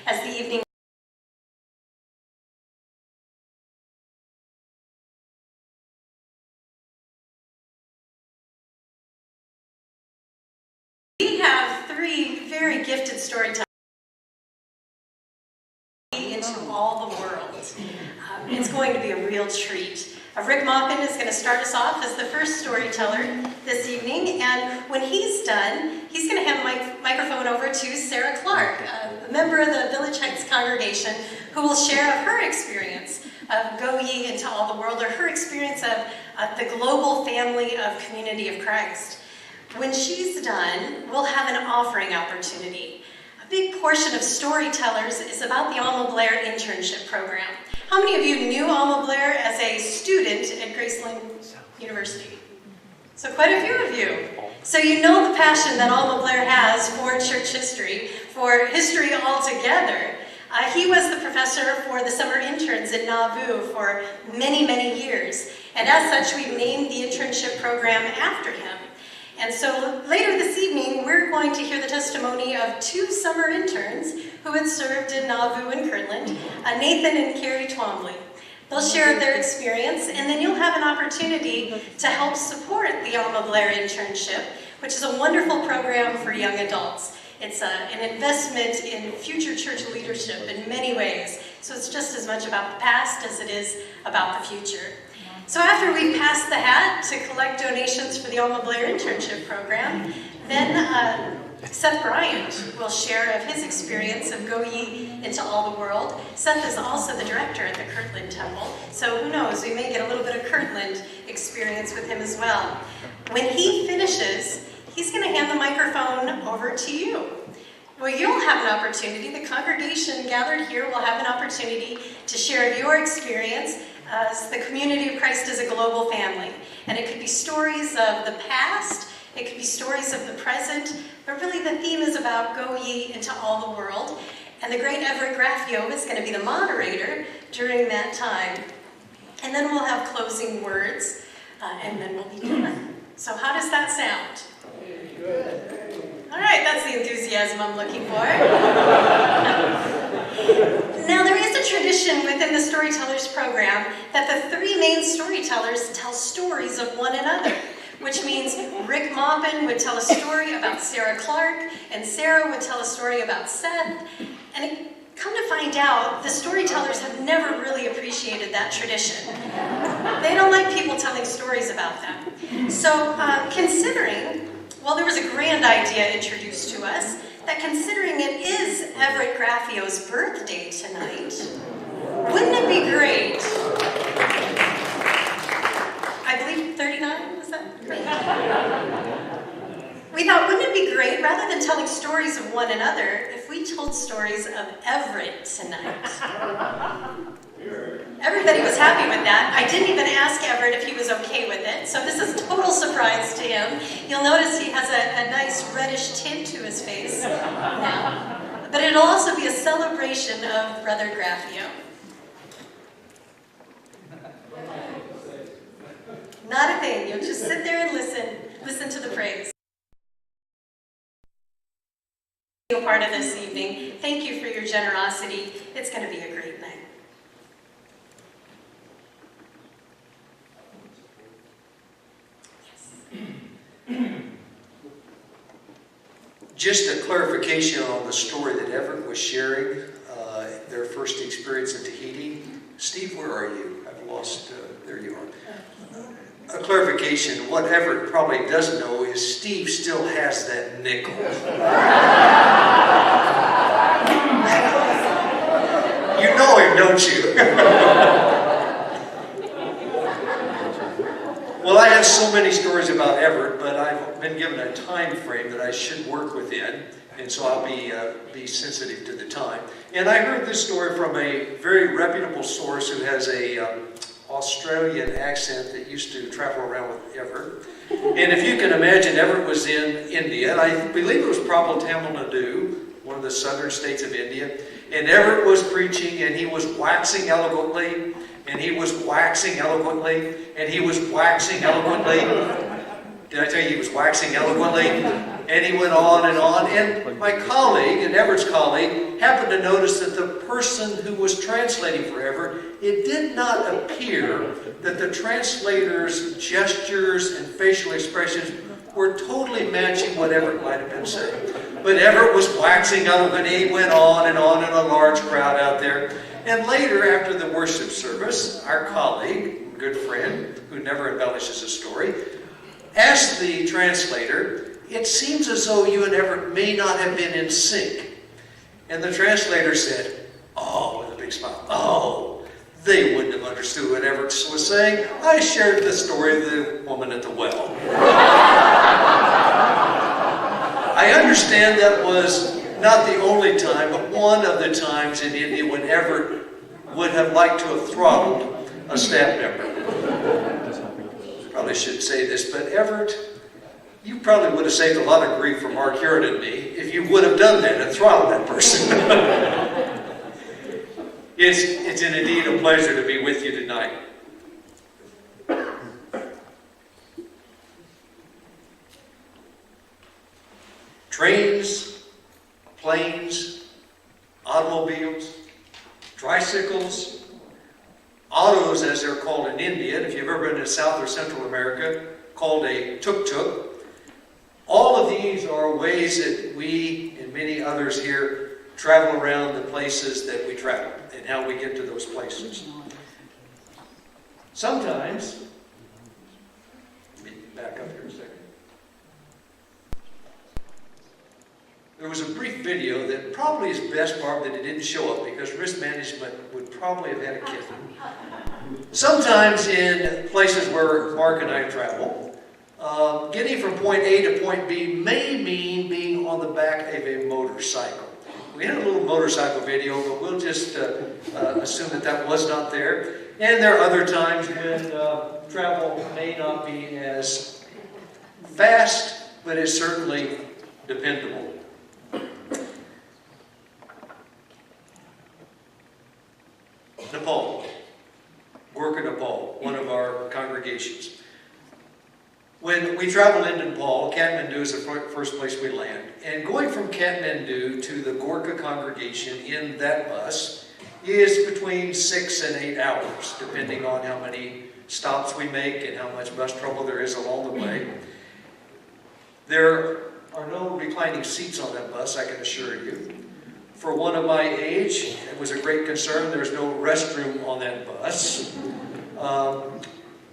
as the evening. We have three very gifted storytellers into all the world. It's going to be a real treat. Rick Maupin is going to start us off as the first storyteller this evening, and when he's done, he's going to hand the microphone over to Sarah Clark, a member of the Village Heights congregation, who will share of her experience of Go Ye into all the world, or her experience of the global family of Community of Christ. When she's done, we'll have an offering opportunity. A big portion of Storytellers is about the Alma Blair internship program. How many of you knew Alma Blair as a student at Graceland University? So quite a few of you. So you know the passion that Alma Blair has for church history, for history altogether. He was the professor for the summer interns in Nauvoo for many, many years. And as such, we've named the internship program after him. And so later this evening, we're going to hear the testimony of two summer interns who had served in Nauvoo and Kirtland, Nathan and Carrie Twombly. They'll share their experience, and then you'll have an opportunity to help support the Alma Blair internship, which is a wonderful program for young adults. It's an investment in future church leadership in many ways. So it's just as much about the past as it is about the future. So after we pass the hat to collect donations for the Alma Blair internship program, then Seth Bryant will share of his experience of Go Ye into all the world. Seth is also the director at the Kirtland Temple, so who knows, we may get a little bit of Kirtland experience with him as well. When he finishes, he's going to hand the microphone over to you. Well, you'll have an opportunity, the congregation gathered here will have an opportunity to share your experience as the Community of Christ is a global family. And it could be stories of the past, it could be stories of the present, but really the theme is about Go Ye into all the world. And the great Everett Graffio is going to be the moderator during that time. And then we'll have closing words, and then we'll be done. So how does that sound? Good. All right, that's the enthusiasm I'm looking for. Now, there is a tradition within the Storytellers program that the three main storytellers tell stories of one another, which means Rick Maupin would tell a story about Sarah Clark, and Sarah would tell a story about Seth. And come to find out, the storytellers have never really appreciated that tradition. They don't like people telling stories about them. So considering, well, there was a grand idea introduced to us that considering it is Everett Graffio's birthday tonight, wouldn't it be great? I believe 39, was that? We thought, wouldn't it be great, rather than telling stories of one another, if we told stories of Everett tonight? Everybody was happy with that. I didn't even ask Everett if he was okay with it, so this is a total surprise to him. You'll notice he has a nice reddish tint to his face now. But it'll also be a celebration of Brother Graffio. Not a thing. You'll just sit there and listen to the praise. Part of this evening. Thank you for your generosity. It's going to be a great night. Just a clarification on the story that Everett was sharing, their first experience in Tahiti. Steve, where are you? I've lost, there you are. A clarification, what Everett probably doesn't know is Steve still has that nickel. You know him, don't you? Well, I have so many stories about Everett, but I've been given a time frame that I should work within, and so I'll be sensitive to the time. And I heard this story from a very reputable source who has a Australian accent that used to travel around with Everett. And if you can imagine, Everett was in India, and I believe it was probably Tamil Nadu, one of the southern states of India. And Everett was preaching, and he was waxing eloquently, and he was waxing eloquently, and he was waxing eloquently. Did I tell you he was waxing eloquently? And he went on, and my colleague, and Everett's colleague, happened to notice that the person who was translating for Everett, it did not appear that the translator's gestures and facial expressions were totally matching what Everett might have been saying. But Everett was waxing up, and he went on in a large crowd out there. And later, after the worship service, our colleague, good friend, who never embellishes a story, asked the translator, "It seems as though you and Everett may not have been in sync." And the translator said, "Oh," with a big smile, "oh, they wouldn't have understood what Everett was saying. I shared the story of the woman at the well." I understand that was not the only time, but one of the times in India when Everett would have liked to have throttled a staff member. Probably shouldn't say this, but Everett, you probably would have saved a lot of grief from Mark Heron and me if you would have done that and throttled that person. It's indeed a pleasure to be with you tonight. Trains, planes, automobiles, tricycles, autos as they're called in India, and if you've ever been to South or Central America, called a tuk-tuk. All of these are ways that we and many others here travel around the places that we travel and how we get to those places. Sometimes, let me back up here a second. There was a brief video that probably is best, Barb, that it didn't show up because risk management would probably have had a kid. Sometimes in places where Mark and I travel, getting from point A to point B may mean being on the back of a motorcycle. We had a little motorcycle video, but we'll just assume that that was not there. And there are other times when travel may not be as fast, but it's certainly dependable. Nepal, Gorkha, Nepal, one of our congregations. When we travel into Nepal, Kathmandu is the first place we land. And going from Kathmandu to the Gorkha congregation in that bus is between 6 and 8 hours, depending on how many stops we make and how much bus trouble there is along the way. There are no reclining seats on that bus, I can assure you. For one of my age, it was a great concern. There's no restroom on that bus.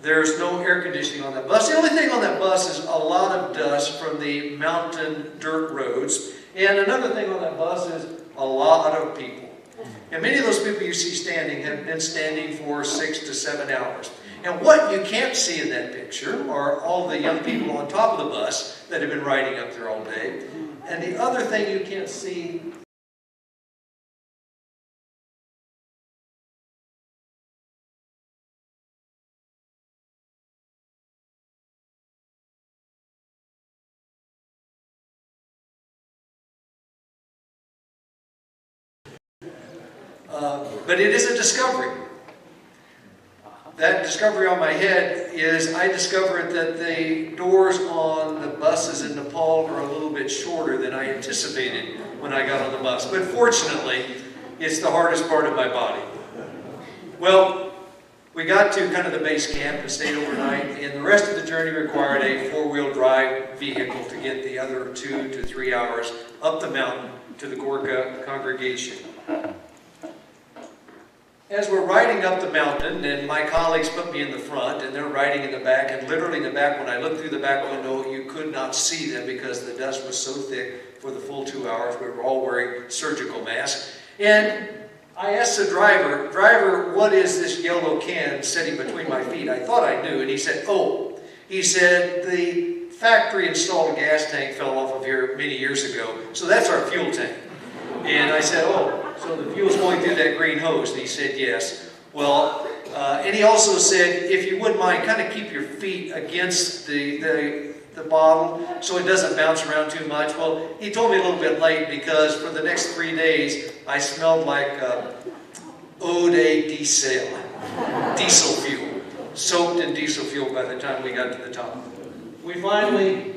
There's no air conditioning on that bus. The only thing on that bus is a lot of dust from the mountain dirt roads. And another thing on that bus is a lot of people. And many of those people you see standing have been standing for 6 to 7 hours. And what you can't see in that picture are all the young people on top of the bus that have been riding up there all day. And the other thing you can't see but it is a discovery. That discovery on my head is I discovered that the doors on the buses in Nepal are a little bit shorter than I anticipated when I got on the bus. But fortunately, it's the hardest part of my body. Well, we got to kind of the base camp and stayed overnight, and the rest of the journey required a four-wheel drive vehicle to get the other 2 to 3 hours up the mountain to the Gorkha congregation. As we're riding up the mountain, and my colleagues put me in the front, and they're riding in the back, and literally in the back, when I looked through the back window, you could not see them because the dust was so thick for the full 2 hours. We were all wearing surgical masks. And I asked the driver, what is this yellow can sitting between my feet? I thought I knew, and he said, oh. He said, the factory-installed gas tank fell off of here many years ago, so that's our fuel tank. And I said, oh. So the fuel's going through that green hose? And he said, yes. Well, and he also said, if you wouldn't mind, kind of keep your feet against the bottle so it doesn't bounce around too much. Well, he told me a little bit late because for the next 3 days, I smelled like eau de diesel fuel, soaked in diesel fuel by the time we got to the top. We finally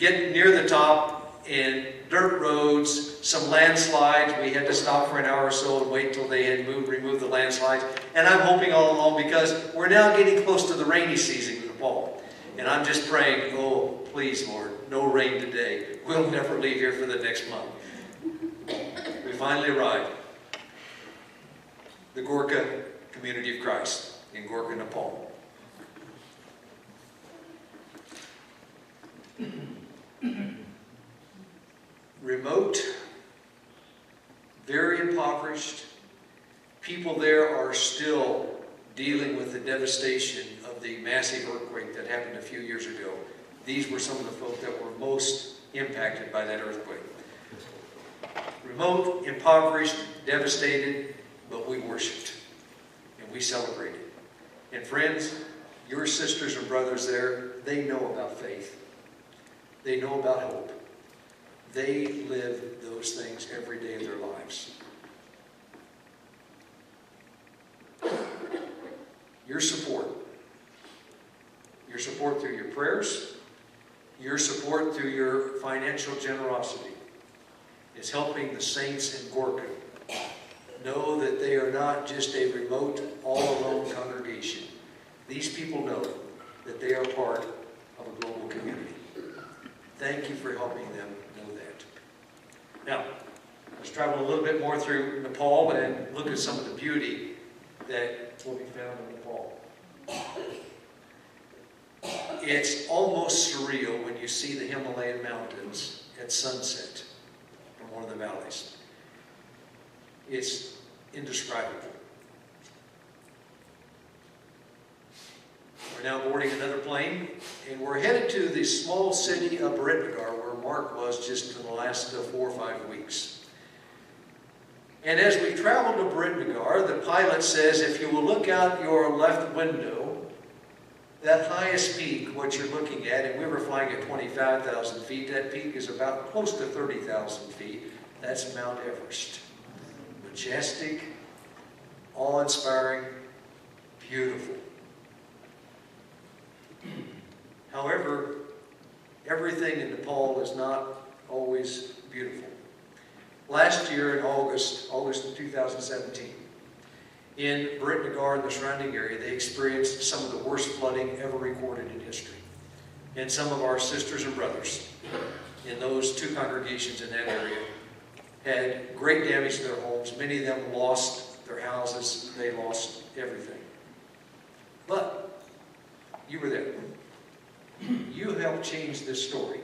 get near the top and dirt roads, some landslides. We had to stop for an hour or so and wait till they had removed the landslides. And I'm hoping all along, because we're now getting close to the rainy season in the fall. And I'm just praying, oh, please, Lord, no rain today. We'll never leave here for the next month. We finally arrived. The Gorkha Community of Christ in Gorkha, Nepal. Remote, very impoverished. People there are still dealing with the devastation of the massive earthquake that happened a few years ago. These were some of the folk that were most impacted by that earthquake. Remote, impoverished, devastated, but we worshiped and we celebrated. And friends, your sisters and brothers there, they know about faith. They know about hope. They live those things every day of their lives. Your support through your prayers, your support through your financial generosity is helping the saints in Gorkha know that they are not just a remote, all-alone congregation. These people know that they are part of a global community. Thank you for helping them know that. Now, let's travel a little bit more through Nepal and look at some of the beauty that will be found in Nepal. It's almost surreal when you see the Himalayan mountains at sunset from one of the valleys. It's indescribable. We're now boarding another plane, and we're headed to the small city of Biratnagar, where Mark was just in the last 4 or 5 weeks. And as we travel to Biratnagar, the pilot says, if you will look out your left window, that highest peak, what you're looking at, and we were flying at 25,000 feet, that peak is about close to 30,000 feet. That's Mount Everest. Majestic, awe-inspiring, beautiful. However, everything in Nepal is not always beautiful. Last year in August of 2017, in Biratnagar and the surrounding area, they experienced some of the worst flooding ever recorded in history. And some of our sisters and brothers in those 2 congregations in that area had great damage to their homes. Many of them lost their houses. They lost everything. But you were there. You helped change this story.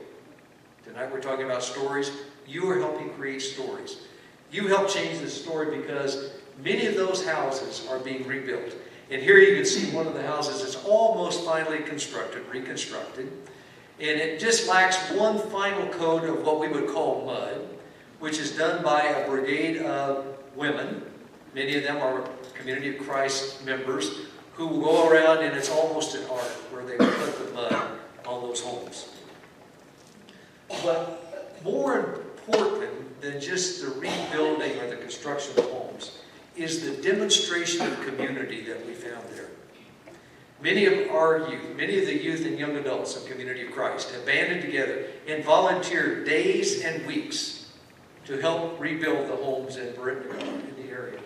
Tonight we're talking about stories. You are helping create stories. You helped change this story because many of those houses are being rebuilt. And here you can see one of the houses that's almost finally reconstructed. And it just lacks one final coat of what we would call mud, which is done by a brigade of women. Many of them are Community of Christ members who will go around, and it's almost an art where they will put the mud on those homes. But more important than just the rebuilding or the construction of homes is the demonstration of community that we found there. Many of the youth and young adults of Community of Christ have banded together and volunteered days and weeks to help rebuild the homes in Biratnagar, in the area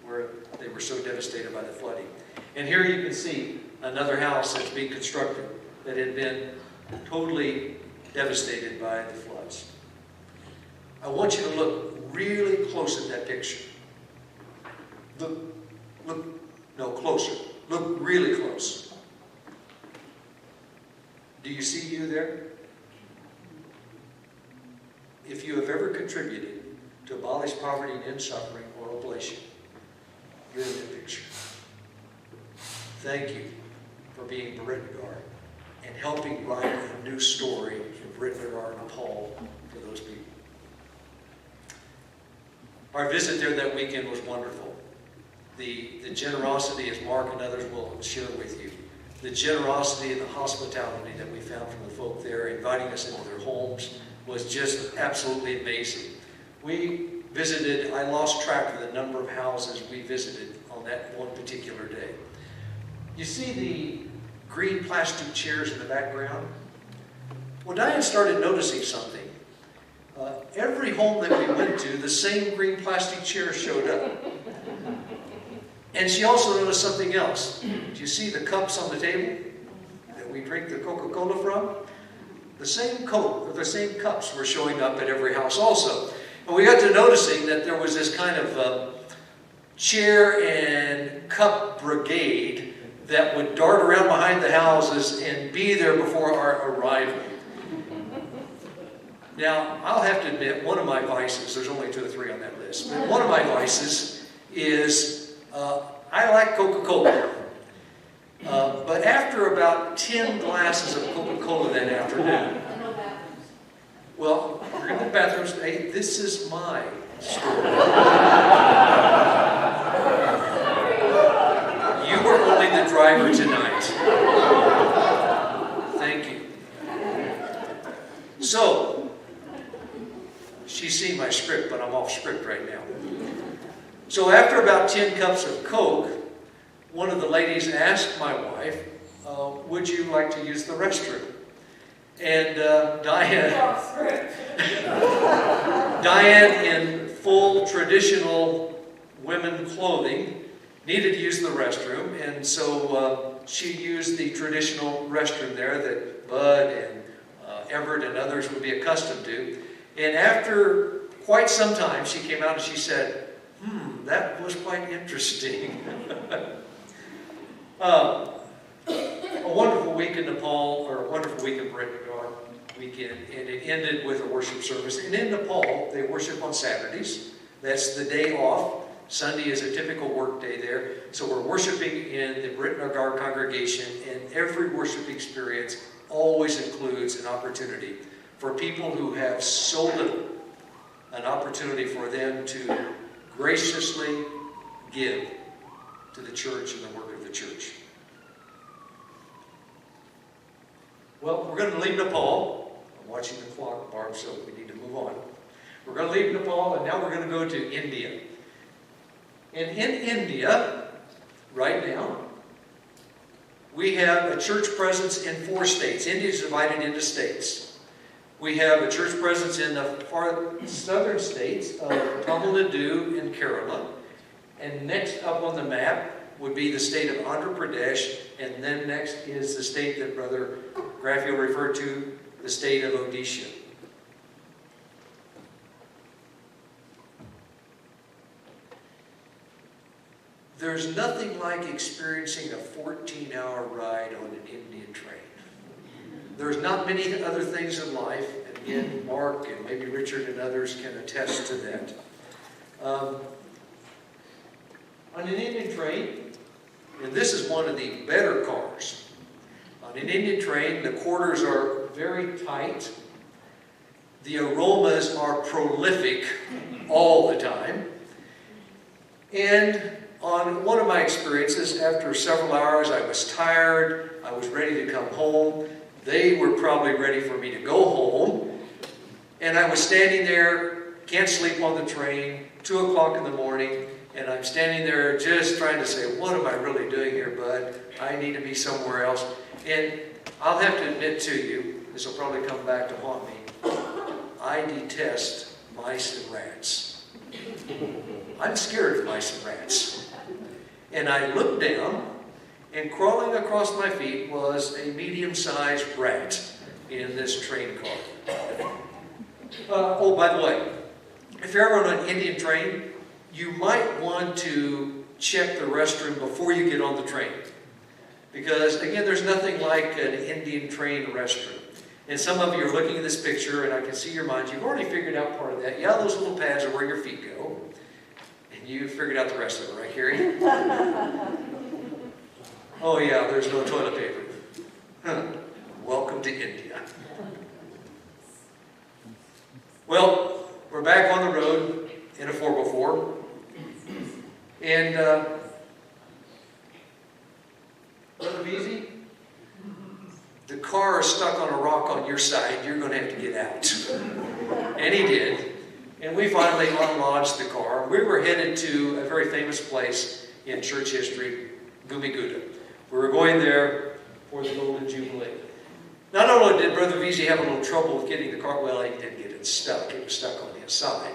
where they were so devastated by the flooding. And here you can see another house that's being constructed that had been totally devastated by the floods. I want you to look really close at that picture. Closer. Look really close. Do you see you there? If you have ever contributed to abolish poverty and end suffering or oblation, you're in the picture. Thank you for being Biratnagar and helping write a new story in Biratnagar, Nepal for those people. Our visit there that weekend was wonderful. The generosity, as Mark and others will share with you, the generosity and the hospitality that we found from the folk there, inviting us into their homes, was just absolutely amazing. We visited, I lost track of the number of houses we visited on that one particular day. You see the green plastic chairs in the background? Well, Diane started noticing something. Every home that we went to, the same green plastic chair showed up. And she also noticed something else. Do you see the cups on the table that we drink the Coca-Cola from? The same cups were showing up at every house also. And we got to noticing that there was this kind of chair and cup brigade that would dart around behind the houses and be there before our arrival. Now, I'll have to admit, one of my vices, there's only 2 or 3 on that list, but one of my vices is I like Coca-Cola. But after about 10 glasses of Coca-Cola that afternoon, well, we're in the bathrooms. Hey, this is my story. You were only the driver tonight. Thank you. So, she's seen my script, but I'm off script right now. So after about 10 cups of Coke, one of the ladies asked my wife, would you like to use the restroom? And Diane, in full traditional women clothing, needed to use the restroom, and so she used the traditional restroom there that Bud and Everett and others would be accustomed to. And after quite some time, she came out and she said, that was quite interesting. A wonderful week in Nepal, or a wonderful week in Britain, our weekend, and it ended with a worship service. And in Nepal, they worship on Saturdays. That's the day off. Sunday is a typical work day there. So we're worshiping in the Britain-Agar congregation, and every worship experience always includes an opportunity for people who have so little, an opportunity for them to graciously give to the church and the work of the church. Well, we're going to leave Nepal. I'm watching the clock, Barb, so we need to move on. We're going to leave Nepal, and now we're going to go to India. And in India, right now, we have a church presence in 4 states. India is divided into states. We have a church presence in the far southern states of Tamil Nadu and Kerala. And next up on the map would be the state of Andhra Pradesh. And then next is the state that Brother Graffield referred to, the state of Odisha. There's nothing like experiencing a 14-hour ride on an Indian train. There's not many other things in life, and again, Mark and maybe Richard and others can attest to that. On an Indian train, and this is one of the better cars, on an Indian train, the quarters are very tight. The aromas are prolific all the time. And on one of my experiences, after several hours, I was tired, I was ready to come home. They were probably ready for me to go home. And I was standing there, can't sleep on the train, 2 o'clock in the morning, and I'm standing there just trying to say, what am I really doing here, bud? I need to be somewhere else. And I'll have to admit to you, this will probably come back to haunt me, I detest mice and rats. I'm scared of mice and rats. And I looked down, and crawling across my feet was a medium-sized rat in this train car. Oh, by the way, if you're ever on an Indian train, you might want to check the restroom before you get on the train. Because, again, there's nothing like an Indian train restroom. And some of you are looking at this picture, and I can see your minds. You've already figured out part of that. Yeah, those little pads are where your feet go. And you figured out the rest of it, right, Carrie? Oh, yeah, there's no toilet paper. Huh. Welcome to India. Well, we're back on the road in a 4x4. And, Brother Beasy, the car is stuck on a rock on your side. You're going to have to get out. And he did. And we finally unlodged the car. We were headed to a very famous place in church history, Gumiguda. We were going there for the Golden Jubilee. Not only did Brother Veazey have a little trouble with getting the car, well, he did get it stuck. It was stuck on the inside.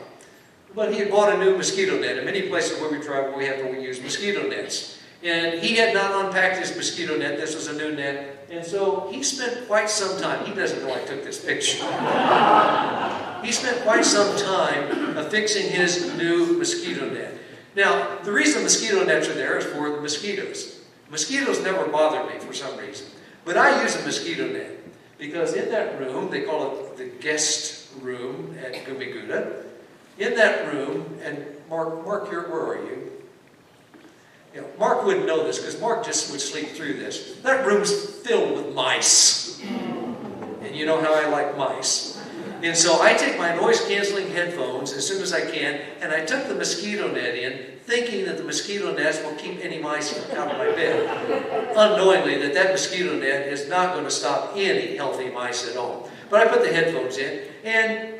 But he had bought a new mosquito net. In many places where we travel, we have to use mosquito nets. And he had not unpacked his mosquito net. This was a new net. And so he spent quite some time. He doesn't know I took this picture. He spent quite some time fixing his new mosquito net. Now, the reason mosquito nets are there is for the mosquitoes. Mosquitoes never bothered me for some reason. But I use a mosquito net because in that room, they call it the guest room at Gumiguda. In that room, and Mark, where are you? You know, Mark wouldn't know this because Mark just would sleep through this. That room's filled with mice. And you know how I like mice. And so I take my noise-canceling headphones as soon as I can, and I took the mosquito net in, thinking that the mosquito nets will keep any mice out of my bed. Unknowingly that mosquito net is not going to stop any healthy mice at all. But I put the headphones in, and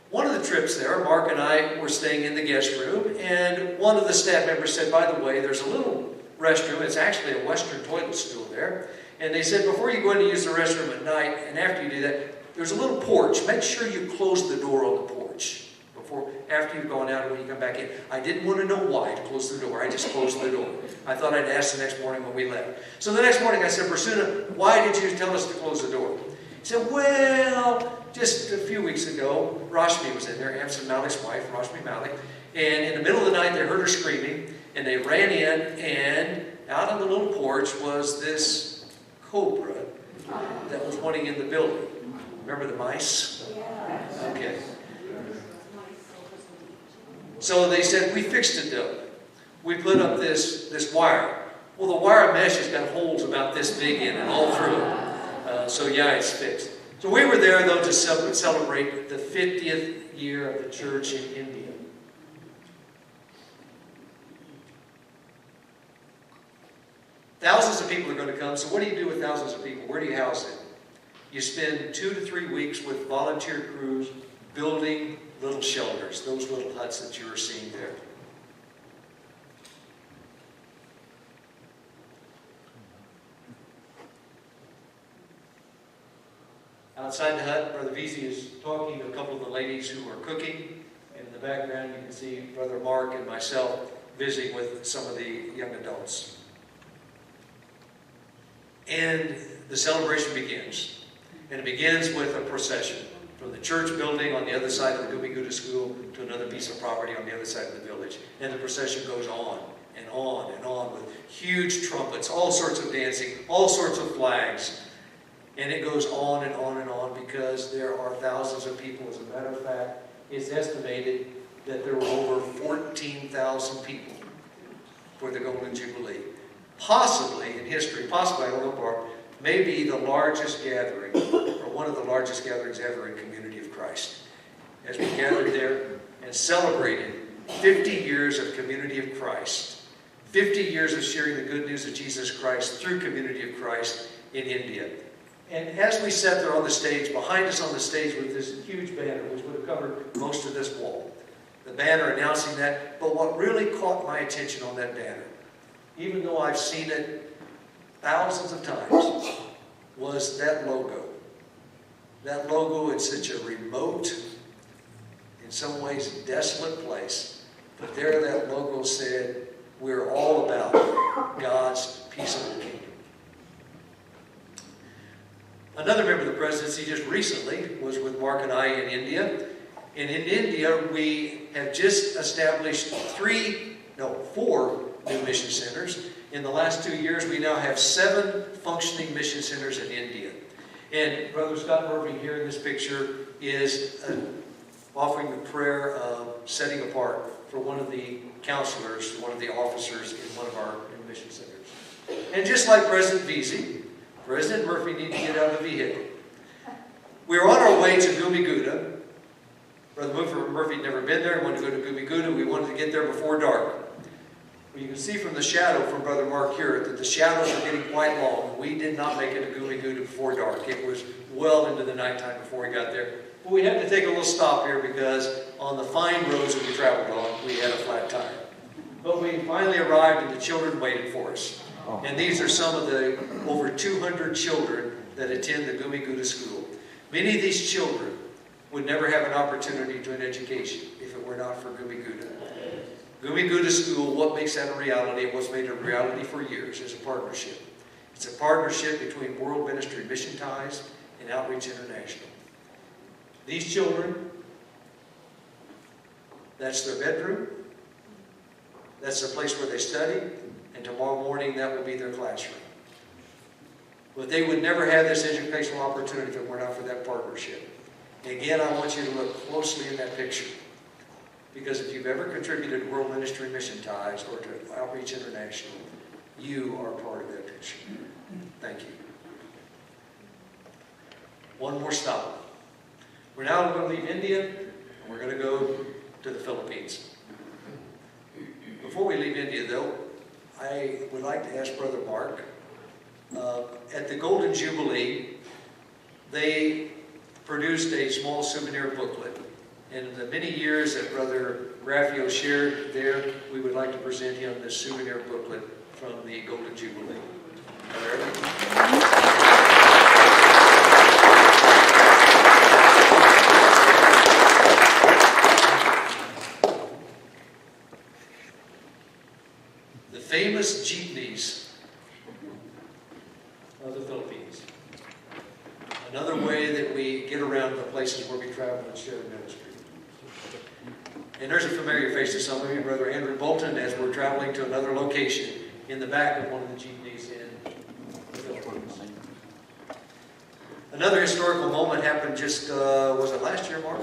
one of the trips there, Mark and I were staying in the guest room, and one of the staff members said, by the way, there's a little restroom. It's actually a Western toilet stool there. And they said, before you go in to use the restroom at night, and after you do that, there's a little porch. Make sure you close the door on the porch after you've gone out and when you come back in. I didn't want to know why to close the door. I just closed the door. I thought I'd ask the next morning when we left. So the next morning I said, Brasuna, why did you tell us to close the door? He said, well, just a few weeks ago, Rashmi was in there, Amson Malik's wife, Rashmi Malik, and in the middle of the night they heard her screaming, and they ran in, and out on the little porch was this cobra that was running in the building. Remember the mice? Okay. So they said, we fixed it though. We put up this wire. Well, the wire mesh has got holes about this big in it, all through it. So yeah, it's fixed. So we were there though to celebrate the 50th year of the church in India. Thousands of people are going to come. So what do you do with thousands of people? Where do you house them? You spend 2 to 3 weeks with volunteer crews building little shelters, those little huts that you are seeing there. Outside the hut, Brother Veazey is talking to a couple of the ladies who are cooking. And in the background, you can see Brother Mark and myself visiting with some of the young adults. And the celebration begins. And it begins with a procession from the church building on the other side of the Gumiguda School to another piece of property on the other side of the village. And the procession goes on and on and on with huge trumpets, all sorts of dancing, all sorts of flags. And it goes on and on and on because there are thousands of people. As a matter of fact, it's estimated that there were over 14,000 people for the Golden Jubilee. Possibly in history, possibly, I don't know, Barb, maybe the largest gathering, or one of the largest gatherings ever in Community of Christ. As we gathered there and celebrated 50 years of Community of Christ, 50 years of sharing the good news of Jesus Christ through Community of Christ in India. And as we sat there on the stage, behind us on the stage with this huge banner, which would have covered most of this wall, the banner announcing that, but what really caught my attention on that banner, even though I've seen it thousands of times, was that logo. That logo in such a remote, in some ways desolate place, but there that logo said, we're all about God's peaceable kingdom. Another member of the presidency just recently was with Mark and I in India. And in India, we have just established 4 new mission centers. In the last 2 years, we now have 7 functioning mission centers in India. And Brother Scott Murphy here in this picture is offering the prayer of setting apart for one of the counselors, one of the officers in one of our new mission centers. And just like President Veazey, President Murphy needed to get out of the vehicle. We were on our way to Gumiguda. Brother Murphy had never been there. He wanted to go to Gumiguda. We wanted to get there before dark. Well, you can see from the shadow from Brother Mark here that the shadows are getting quite long. We did not make it to Gumiguda before dark. It was well into the nighttime before we got there. But we had to take a little stop here because on the fine roads that we traveled on, we had a flat tire. But we finally arrived and the children waited for us. And these are some of the over 200 children that attend the Gumi School. Many of these children would never have an opportunity to an education if it were not for Gumi School, what makes that a reality and what's made it a reality for years is a partnership. It's a partnership between World Ministry Mission Ties and Outreach International. These children, that's their bedroom, that's the place where they study, and tomorrow morning that will be their classroom. But they would never have this educational opportunity if it were not for that partnership. And again, I want you to look closely in that picture. Because if you've ever contributed to World Ministry Mission Ties or to Outreach International, you are part of that picture. Thank you. One more stop. We're now going to leave India, and we're going to go to the Philippines. Before we leave India, though, I would like to ask Brother Mark, at the Golden Jubilee, they produced a small souvenir booklet. And in the many years that Brother Graffio shared there, we would like to present him this souvenir booklet from the Golden Jubilee. The famous jeepneys of the Philippines. Another way that we get around the places where we travel and share ministry. And there's a familiar face to some of you, Brother Andrew Bolton, as we're traveling to another location in the back of one of the jeepneys in the Philippines. Another historical moment happened just, was it last year, Mark?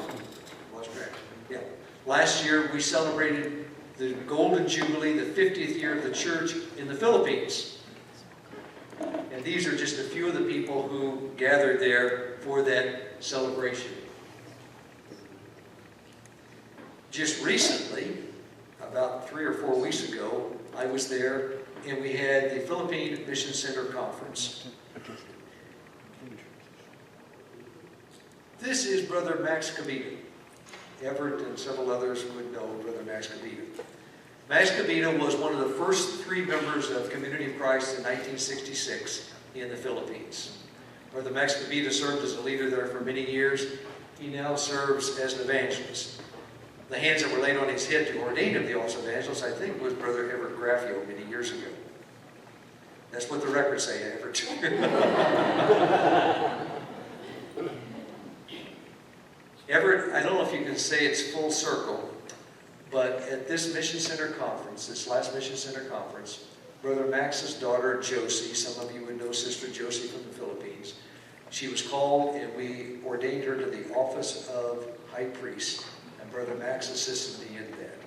Lost track. Yeah. Last year we celebrated the Golden Jubilee, the 50th year of the church in the Philippines. And these are just a few of the people who gathered there for that celebration. Just recently, about 3 or 4 weeks ago, I was there and we had the Philippine Mission Center Conference. This is Brother Max Cavita. Everett and several others would know Brother Max Cavita. Max Cavita was one of the first 3 members of Community of Christ in 1966 in the Philippines. Brother Max Cavita served as a leader there for many years. He now serves as an evangelist. The hands that were laid on his head to ordain him the office of evangelist, I think, was Brother Everett Graffio many years ago. That's what the records say, Everett. Everett, I don't know if you can say it's full circle, but at this Mission Center conference, this last Mission Center conference, Brother Max's daughter, Josie, some of you would know Sister Josie from the Philippines, she was called and we ordained her to the office of High Priest. And Brother Max assisted me in that.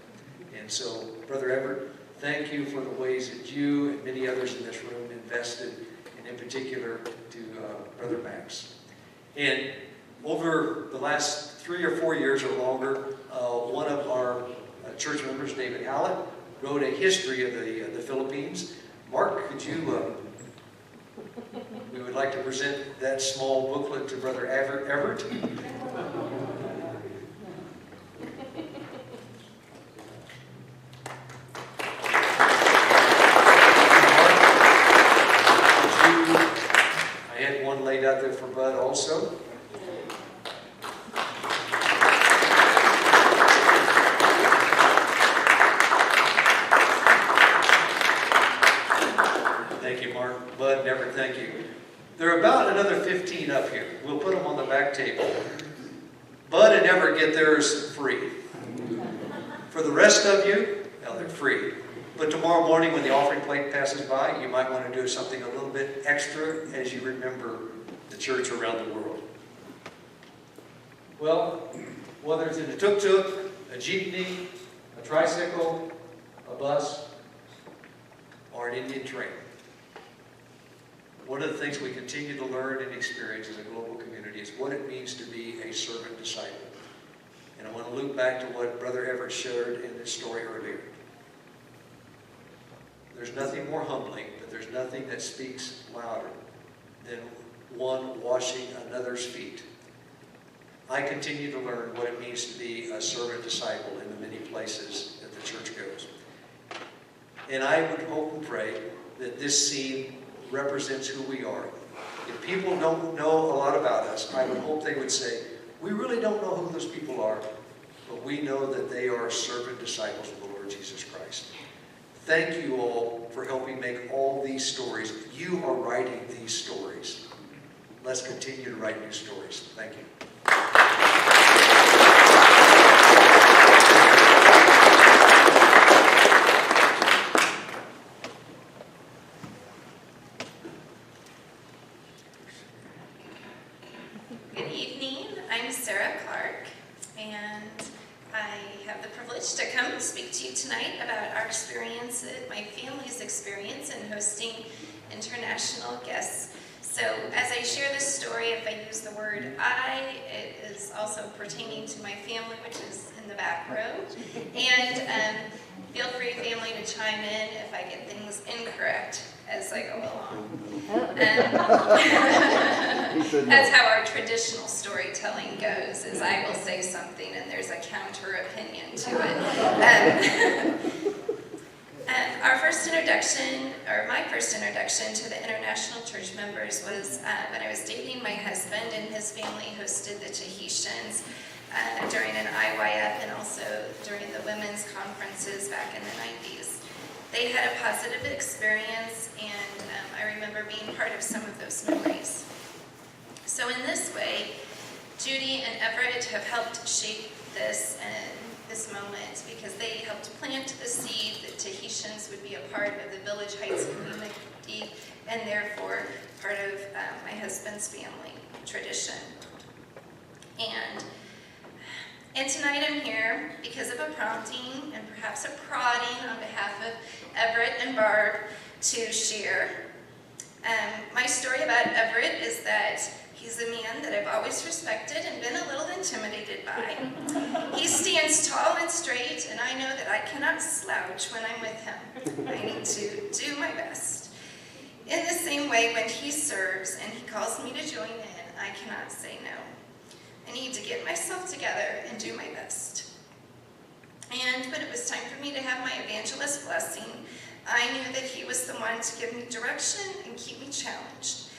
And so, Brother Everett, thank you for the ways that you and many others in this room invested, and in particular to Brother Max. And over the last 3 or 4 years or longer, one of our church members, David Hallett, wrote a history of the Philippines. Mark, could you, we would like to present that small booklet to Brother Everett. Laid out there for Bud also. Thank you, Mark. Bud, never thank you. There are about another 15 up here. We'll put them on the back table. Bud and Everett get theirs free. For the rest of you, no, they're free. But tomorrow morning when the offering plate passes by, you might want to do something a little bit extra as you remember the church around the world. Well, whether it's in a tuk-tuk, a jeepney, a tricycle, a bus, or an Indian train, one of the things we continue to learn and experience as a global community is what it means to be a servant disciple. And I want to loop back to what Brother Everett shared in this story earlier. There's nothing more humbling, but there's nothing that speaks louder than one washing another's feet. I continue to learn what it means to be a servant disciple in the many places that the church goes. And I would hope and pray that this scene represents who we are. If people don't know a lot about us, I would hope they would say, we really don't know who those people are, but we know that they are servant disciples of the Lord Jesus Christ. Thank you all for helping make all these stories. You are writing these stories. Let's continue to write new stories. Thank you. Good evening. I'm Sarah Clark, and I have the privilege to come and speak to you tonight about our experience, my family's experience in hosting international guests. So as I share this story, if I use the word I, it is also pertaining to my family, which is in the back row. And feel free, family, to chime in if I get things incorrect as I go along. That's how our traditional storytelling goes, is I will say something and there's a counter opinion to it. Our first introduction, or my first introduction to the international church members was when I was dating my husband, and his family hosted the Tahitians during an IYF and also during the women's conferences back in the 90s. They had a positive experience, and I remember being part of some of those memories. So in this way, Judy and Everett have helped shape this moment, because they helped plant the seed that Tahitians would be a part of the Village Heights community, and therefore part of my husband's family tradition. And tonight I'm here because of a prompting and perhaps a prodding on behalf of Everett and Barb to share. My story about Everett is that he's a man that I've always respected and been a little intimidated by. He stands tall and straight, and I know that I cannot slouch when I'm with him. I need to do my best. In the same way, when he serves and he calls me to join in, I cannot say no. I need to get myself together and do my best. And when it was time for me to have my evangelist blessing, I knew that he was the one to give me direction and keep me challenged.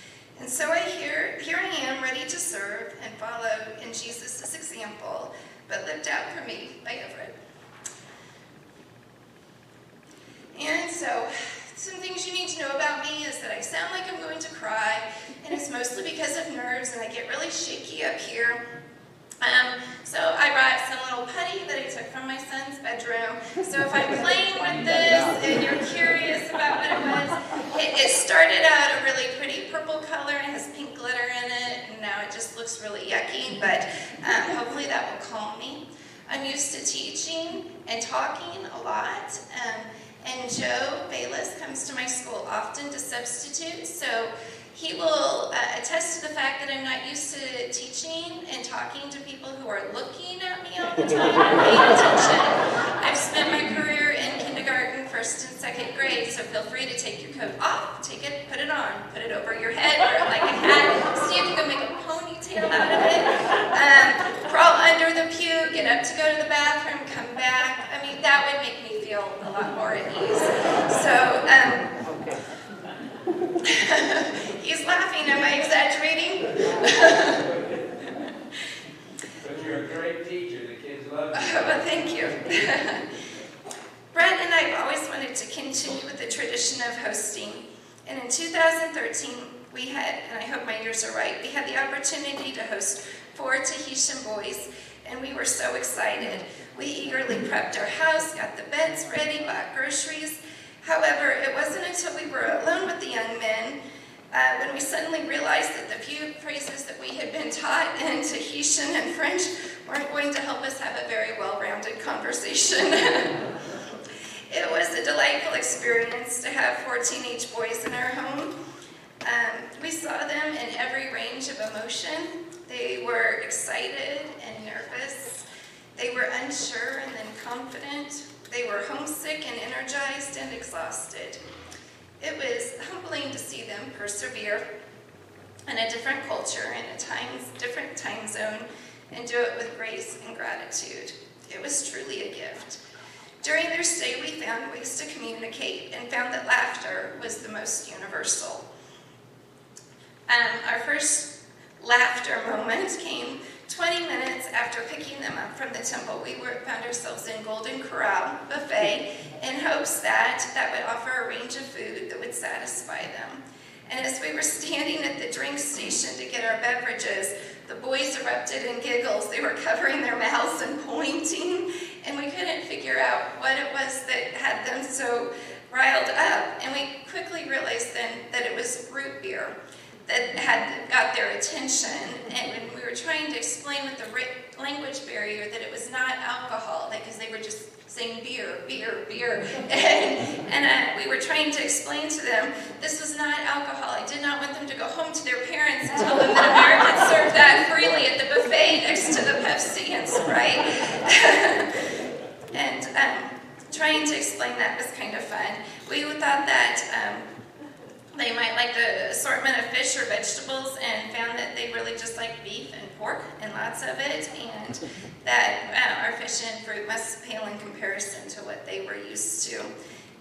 And so here I am, ready to serve and follow in Jesus' example, but lived out for me by Everett. And so, some things you need to know about me is that I sound like I'm going to cry, and it's mostly because of nerves, and I get really shaky up here. So I brought some little putty that I took from my son's bedroom. So if I'm playing with this and you're curious about what it was, it started out a really pretty purple color and has pink glitter in it, and now it just looks really yucky, but hopefully that will calm me. I'm used to teaching and talking a lot, and Joe Bayless comes to my school often to substitute, so he will attest to the fact that I'm not used to teaching and talking to people who are looking at me all the time and paying attention. I've spent my career in kindergarten, 1st and 2nd grade, so feel free to take your coat off, take it, put it on, put it over your head, wear it like a hat, see if you can make a ponytail out of it, crawl under the pew, get up to go to the bathroom, come back. I mean, that would make me feel a lot more at ease. So, he's laughing. Am I exaggerating? But you're a great teacher. The kids love you. Well, thank you. Brett and I have always wanted to continue with the tradition of hosting. And in 2013, we had, and I hope my years are right, we had the opportunity to host 4 Tahitian boys, and we were so excited. We eagerly prepped our house, got the beds ready, bought groceries. However, it wasn't until we were alone with the young men when we suddenly realized that the few phrases that we had been taught in Tahitian and French weren't going to help us have a very well-rounded conversation. It was a delightful experience to have 4 teenage boys in our home. We saw them in every range of emotion. They were excited and nervous. They were unsure and then confident. They were homesick and energized and exhausted. It was humbling to see them persevere in a different culture, in a different time zone, and do it with grace and gratitude. It was truly a gift. During their stay, we found ways to communicate and found that laughter was the most universal. Our first laughter moment came 20 minutes after picking them up from the temple. We found ourselves in Golden Corral buffet in hopes that that would offer a range of food that would satisfy them. And as we were standing at the drink station to get our beverages, the boys erupted in giggles. They were covering their mouths and pointing, and we couldn't figure out what it was that had them so riled up. And we quickly realized then that it was root beer that had got their attention. And when we were trying to explain with the language barrier that it was not alcohol, because they were just saying beer, beer, beer. And we were trying to explain to them this was not alcohol. I did not want them to go home to their parents and tell them that Americans served that freely at the buffet next to the Pepsi and Sprite. And trying to explain that was kind of fun. We thought that they might like the assortment of fish or vegetables, and found that they really just like beef and pork and lots of it, and that our fish and fruit must pale in comparison to what they were used to.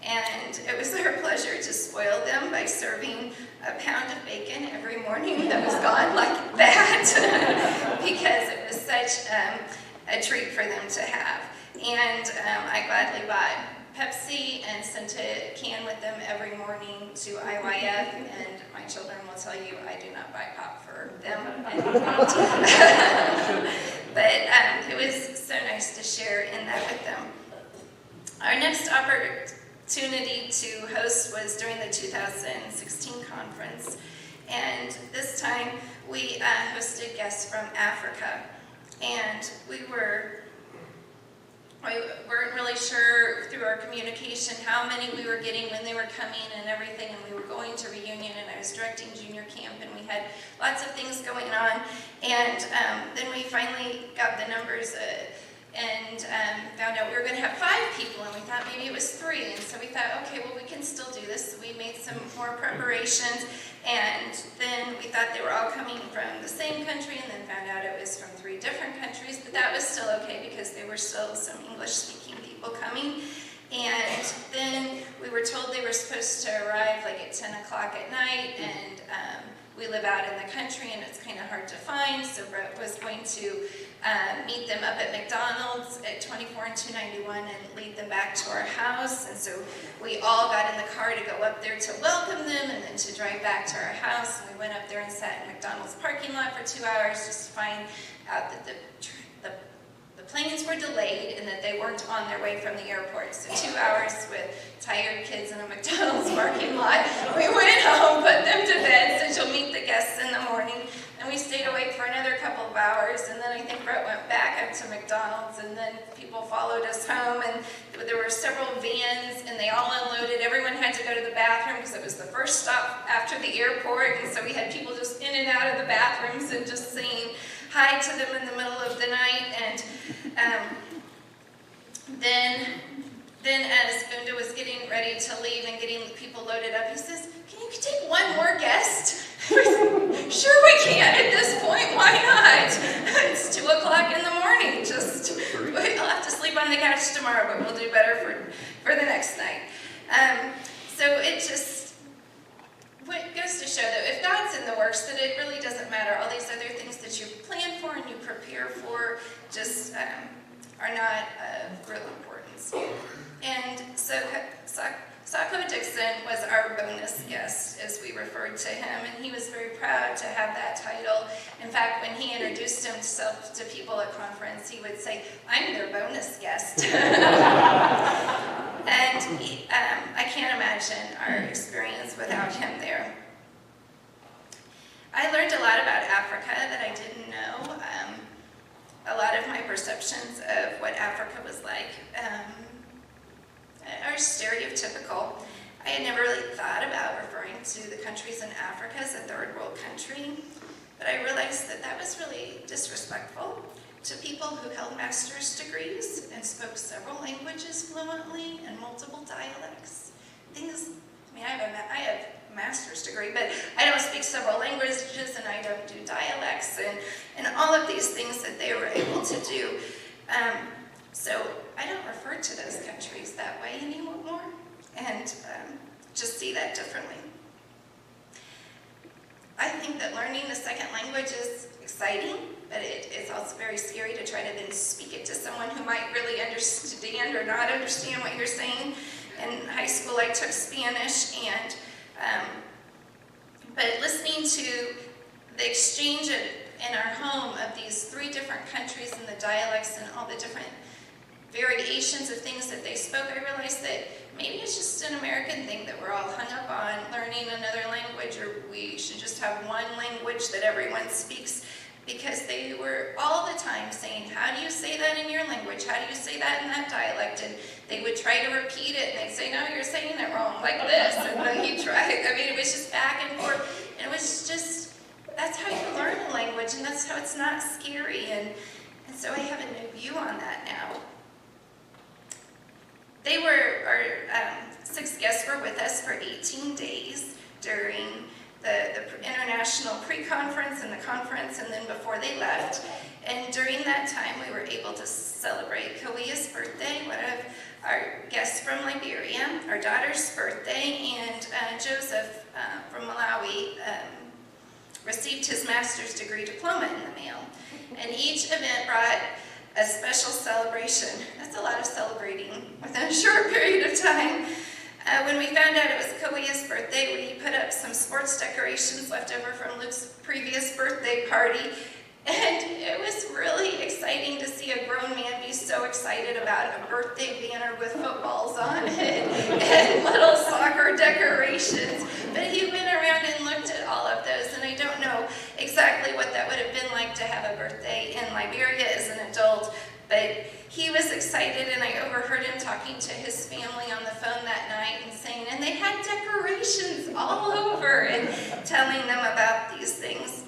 And it was their pleasure to spoil them by serving a pound of bacon every morning that was gone like that, because it was such a treat for them to have. And I gladly bought Pepsi and sent a can with them every morning to IYF, and my children will tell you I do not buy pop for them. But it was so nice to share in that with them. Our next opportunity to host was during the 2016 conference, and this time we hosted guests from Africa, and we weren't really sure through our communication how many we were getting, when they were coming and everything, and we were going to reunion, and I was directing junior camp, and we had lots of things going on. And then we finally got the numbers and found out we were going to have 5 people, and we thought maybe it was 3. And so we thought, okay, well, we can still do this. So we made some more preparations, and then we thought they were all coming from the same country, and then found out it was from 3 different countries, but that was still okay because there were still some English-speaking people coming. And then we were told they were supposed to arrive like at 10 o'clock at night, and we live out in the country and it's kind of hard to find, so Brett was going to meet them up at McDonald's at 24 and 291 and lead them back to our house. And so we all got in the car to go up there to welcome them and then to drive back to our house. And we went up there and sat in McDonald's parking lot for 2 hours just to find out that the planes were delayed and that they weren't on their way from the airport. So 2 hours with tired kids in a McDonald's parking lot. We went home, put them to bed, said you'll meet the guests in the morning. And we stayed awake for another couple of hours, and then I think Brett went back up to McDonald's, and then people followed us home, and there were several vans, and they all unloaded. Everyone had to go to the bathroom because it was the first stop after the airport, and so we had people just in and out of the bathrooms and just saying hi to them in the middle of the night. And then as Bunda was getting ready to leave and getting people loaded up, he says, "Can you take one more guest?" Sure we can at this point, why not? It's 2 o'clock in the morning, we'll have to sleep on the couch tomorrow, but we'll do better for the next night. So it just goes to show that if God's in the works, that it really doesn't matter. All these other things that you plan for and you prepare for just are not of real importance. And so Sako Dixon was our bonus guest, as we referred to him, and he was very proud to have that title. In fact, when he introduced himself to people at conference, he would say, "I'm their bonus guest." And I can't imagine our experience without him there. I learned a lot about Africa that I didn't know. A lot of my perceptions of what Africa was like are stereotypical. I had never really thought about referring to the countries in Africa as a third world country, but I realized that that was really disrespectful to people who held master's degrees and spoke several languages fluently and multiple dialects. I have a master's degree, but I don't speak several languages and I don't do dialects and all of these things that they were able to do. So I don't refer to those countries that way anymore, and just see that differently. I think that learning a second language is exciting, but it's also very scary to try to then speak it to someone who might really understand or not understand what you're saying. In high school, I took Spanish, and but listening to the exchange in our home of these 3 different countries and the dialects and all the different variations of things that they spoke, I realized that maybe it's just an American thing that we're all hung up on learning another language, or we should just have one language that everyone speaks, because they were all the time saying, how do you say that in your language? How do you say that in that dialect? And they would try to repeat it, and they'd say, no, you're saying it wrong, like this. And then he'd try. I mean, it was just back and forth. And it was just, that's how you learn a language, and that's how it's not scary. And so I have a new view on that now. Our 6 guests were with us for 18 days during the international pre-conference and the conference, and then before they left. And during that time, we were able to celebrate Kawia's birthday, one of our guests from Liberia, our daughter's birthday, and Joseph from Malawi received his master's degree diploma in the mail. And each event brought a special celebration. That's a lot of celebrating within a short period of time. When we found out it was Kawia's birthday, we put up some sports decorations left over from Luke's previous birthday party. And it was really exciting to see a grown man be so excited about a birthday banner with footballs on it and little soccer decorations. But he went around and looked at all of those, and I don't know exactly what that would have been like to have a birthday in Liberia as an adult, but he was excited, and I overheard him talking to his family on the phone that night and saying, and they had decorations all over, and telling them about these things.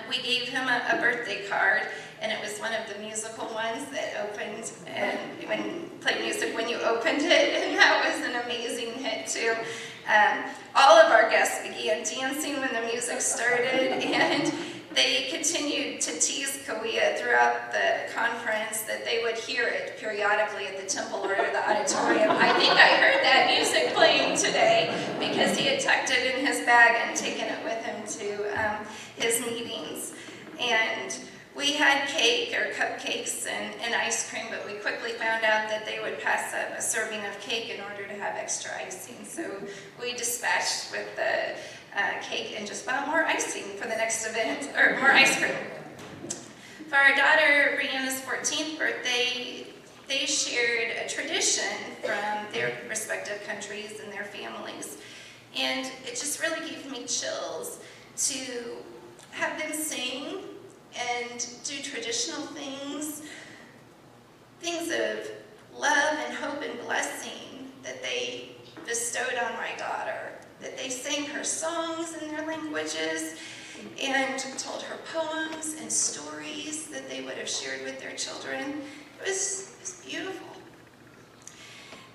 We gave him a birthday card, and it was one of the musical ones that opened and played music when you opened it, and that was an amazing hit too. All of our guests began dancing when the music started, and they continued to tease Kawia throughout the conference that they would hear it periodically at the temple or the auditorium. I think I heard that music playing today because he had tucked it in his bag and taken it with him to his meetings. And we had cake or cupcakes and ice cream, but we quickly found out that they would pass up a serving of cake in order to have extra icing. So we dispatched with the cake and just bought more icing for the next event, or more ice cream. For our daughter Brianna's 14th birthday, they shared a tradition from their respective countries and their families. And it just really gave me chills to have them sing and do traditional things of love and hope and blessing that they bestowed on my daughter. That they sang her songs in their languages and told her poems and stories that they would have shared with their children. It was beautiful.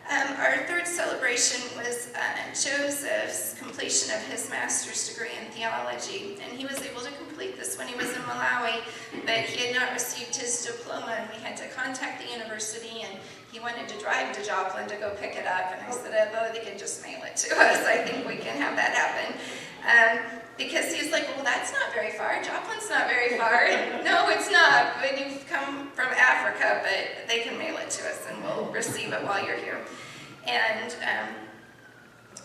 Our 3rd celebration was Joseph's completion of his master's degree in theology, and he was able to complete this when he was in Malawi, but he had not received his diploma, and we had to contact the university, and he wanted to drive to Joplin to go pick it up, and I said, oh, they can just mail it to us. I think we can have that happen. Because he's like, well, that's not very far. Joplin's not very far. And, no, it's not. When you've come from Africa, but they can mail it to us, and we'll receive it while you're here. And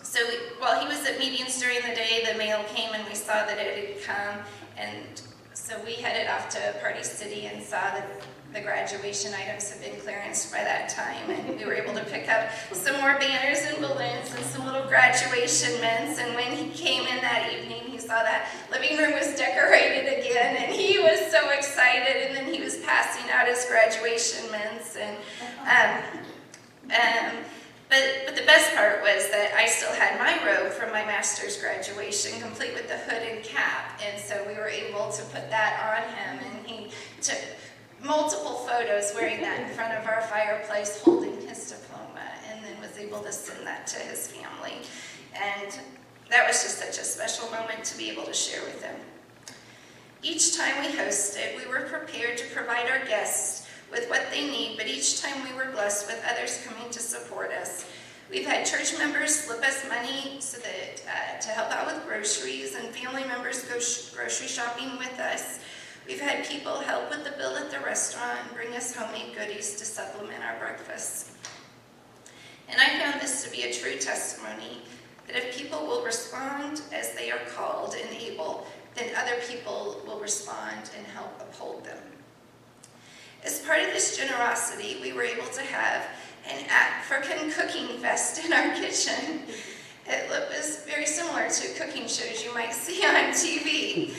so while he was at meetings during the day, the mail came, and we saw that it had come. And so we headed off to Party City and saw that the graduation items had been clearanced by that time, and we were able to pick up some more banners and balloons and some little graduation mints. And when he came in that evening, he saw that living room was decorated again, and he was so excited. And then he was passing out his graduation mints. And but the best part was that I still had my robe from my master's graduation, complete with the hood and cap, and so we were able to put that on him, and he took multiple photos wearing that in front of our fireplace holding his diploma, and then was able to send that to his family. And that was just such a special moment to be able to share with him. Each time we hosted, we were prepared to provide our guests with what they need, but each time we were blessed with others coming to support us. We've had church members slip us money so that to help out with groceries, and family members go grocery shopping with us. We've had people help with the bill at the restaurant and bring us homemade goodies to supplement our breakfasts. And I found this to be a true testimony that if people will respond as they are called and able, then other people will respond and help uphold them. As part of this generosity, we were able to have an African cooking fest in our kitchen. It was very similar to cooking shows you might see on TV.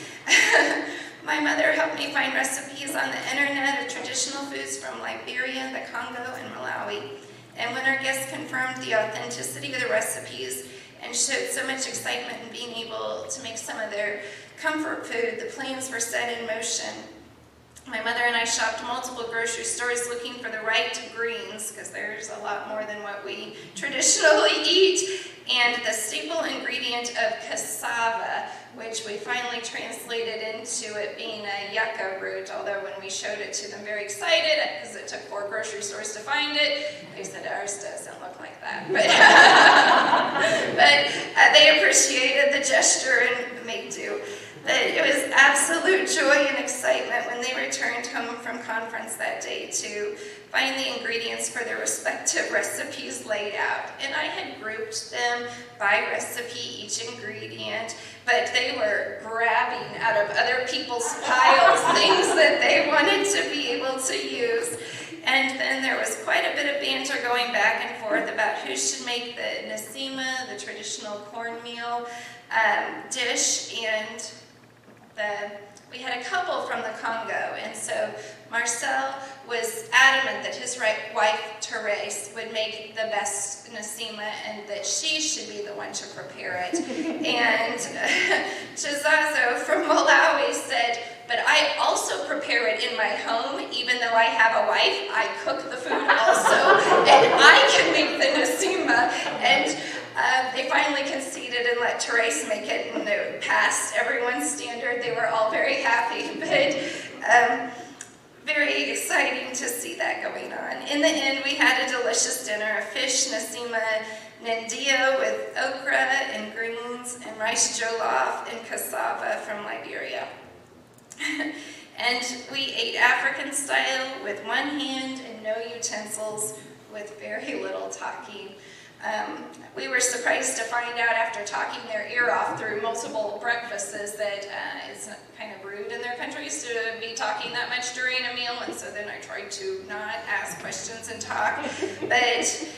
My mother helped me find recipes on the internet of traditional foods from Liberia, the Congo, and Malawi. And when our guests confirmed the authenticity of the recipes and showed so much excitement in being able to make some of their comfort food, the plans were set in motion. My mother and I shopped multiple grocery stores looking for the right greens, because there's a lot more than what we traditionally eat, and the staple ingredient of cassava, which we finally translated into it being a yucca root, although when we showed it to them, very excited, because it took 4 grocery stores to find it, they said ours doesn't look like that. But they appreciated the gesture and made do. But it was absolute joy and excitement when they returned home from conference that day to find the ingredients for their respective recipes laid out. And I had grouped them by recipe, each ingredient, but they were grabbing out of other people's piles things that they wanted to be able to use. And then there was quite a bit of banter going back and forth about who should make the nasima, the traditional cornmeal dish, and we had a couple from the Congo, and so Marcel was adamant that his wife, Therese, would make the best nasima and that she should be the one to prepare it. And Chizazo from Malawi said, but I also prepare it in my home, even though I have a wife, I cook the food also, and I can make the nasima. And they finally conceded and let Therese make it, and it passed everyone's standard. They were all very happy, but very exciting to see that going on. In the end, we had a delicious dinner, a fish nasima nendio with okra and greens and rice jollof and cassava from Liberia. And we ate African style with one hand and no utensils, with very little talking. We were surprised to find out after talking their ear off through multiple breakfasts that it's kind of rude in their countries to be talking that much during a meal, and so then I tried to not ask questions and talk. But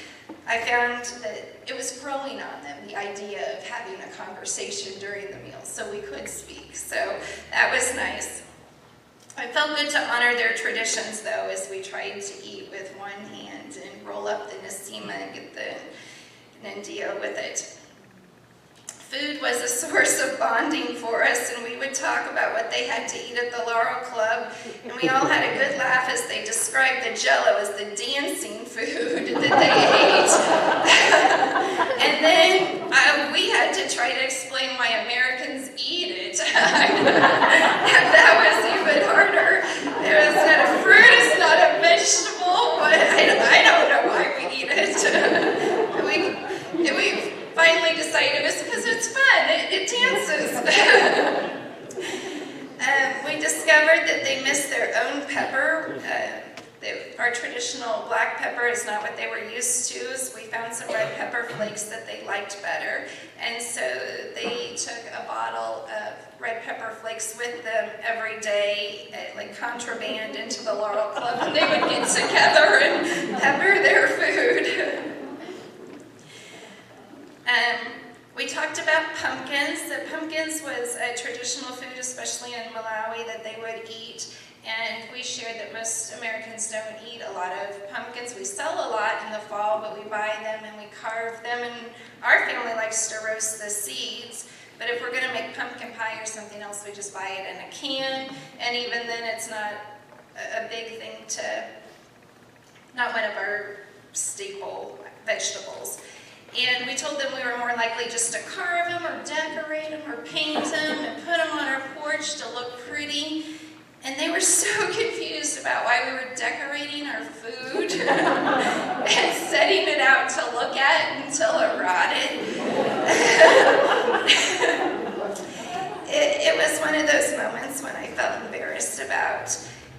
I found that it was growing on them, the idea of having a conversation during the meal, so we could speak. So that was nice. It felt good to honor their traditions, though, as we tried to eat with one hand and roll up the nasima and get the nendio with it. Food was a source of bonding for us, and we would talk about what they had to eat at the Laurel Club, and we all had a good laugh as they described the Jell-O as the dancing food that they ate. And then we had to try to explain why Americans eat it. That was even harder. It's not a fruit, it's not a vegetable, but I don't know why we eat it. We finally decided it was because it's fun, it dances. We discovered that they missed their own pepper. Our traditional black pepper is not what they were used to, so we found some red pepper flakes that they liked better. And so they took a bottle of red pepper flakes with them every day, like contraband, into the Laurel Club, and they would get together and pepper their food. We talked about pumpkins. The pumpkins was a traditional food, especially in Malawi, that they would eat. And we shared that most Americans don't eat a lot of pumpkins. We sell a lot in the fall, but we buy them and we carve them. And our family likes to roast the seeds. But if we're going to make pumpkin pie or something else, we just buy it in a can. And even then, it's not a big thing not one of our staple vegetables. And we told them we were more likely just to carve them or decorate them or paint them and put them on our porch to look pretty. And they were so confused about why we were decorating our food and setting it out to look at and until it rotted. It was one of those moments when I felt embarrassed about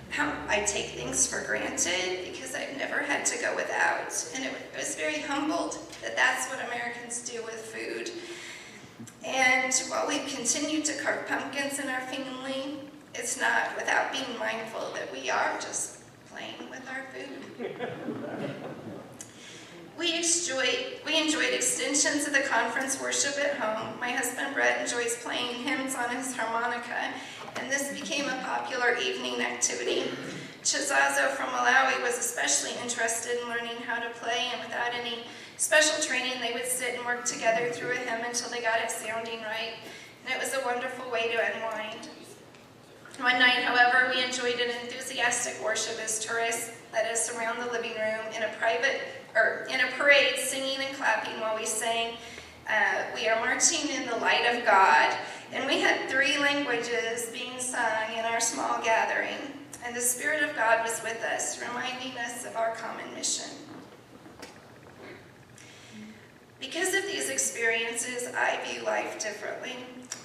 how I take things for granted because I've never had to go without. And it was very humbled that that's what Americans do with food. And while we've continued to carve pumpkins in our family, it's not without being mindful that we are just playing with our food. We enjoyed extensions of the conference worship at home. My husband Brett enjoys playing hymns on his harmonica, and this became a popular evening activity. Chizazo from Malawi was especially interested in learning how to play, and without any special training, they would sit and work together through a hymn until they got it sounding right, and it was a wonderful way to unwind. One night, however, we enjoyed an enthusiastic worship as tourists led us around the living room in a parade, singing and clapping while we sang, "We are marching in the light of God." And we had 3 languages being sung in our small gathering, and the Spirit of God was with us, reminding us of our common mission. Because of these experiences, I view life differently.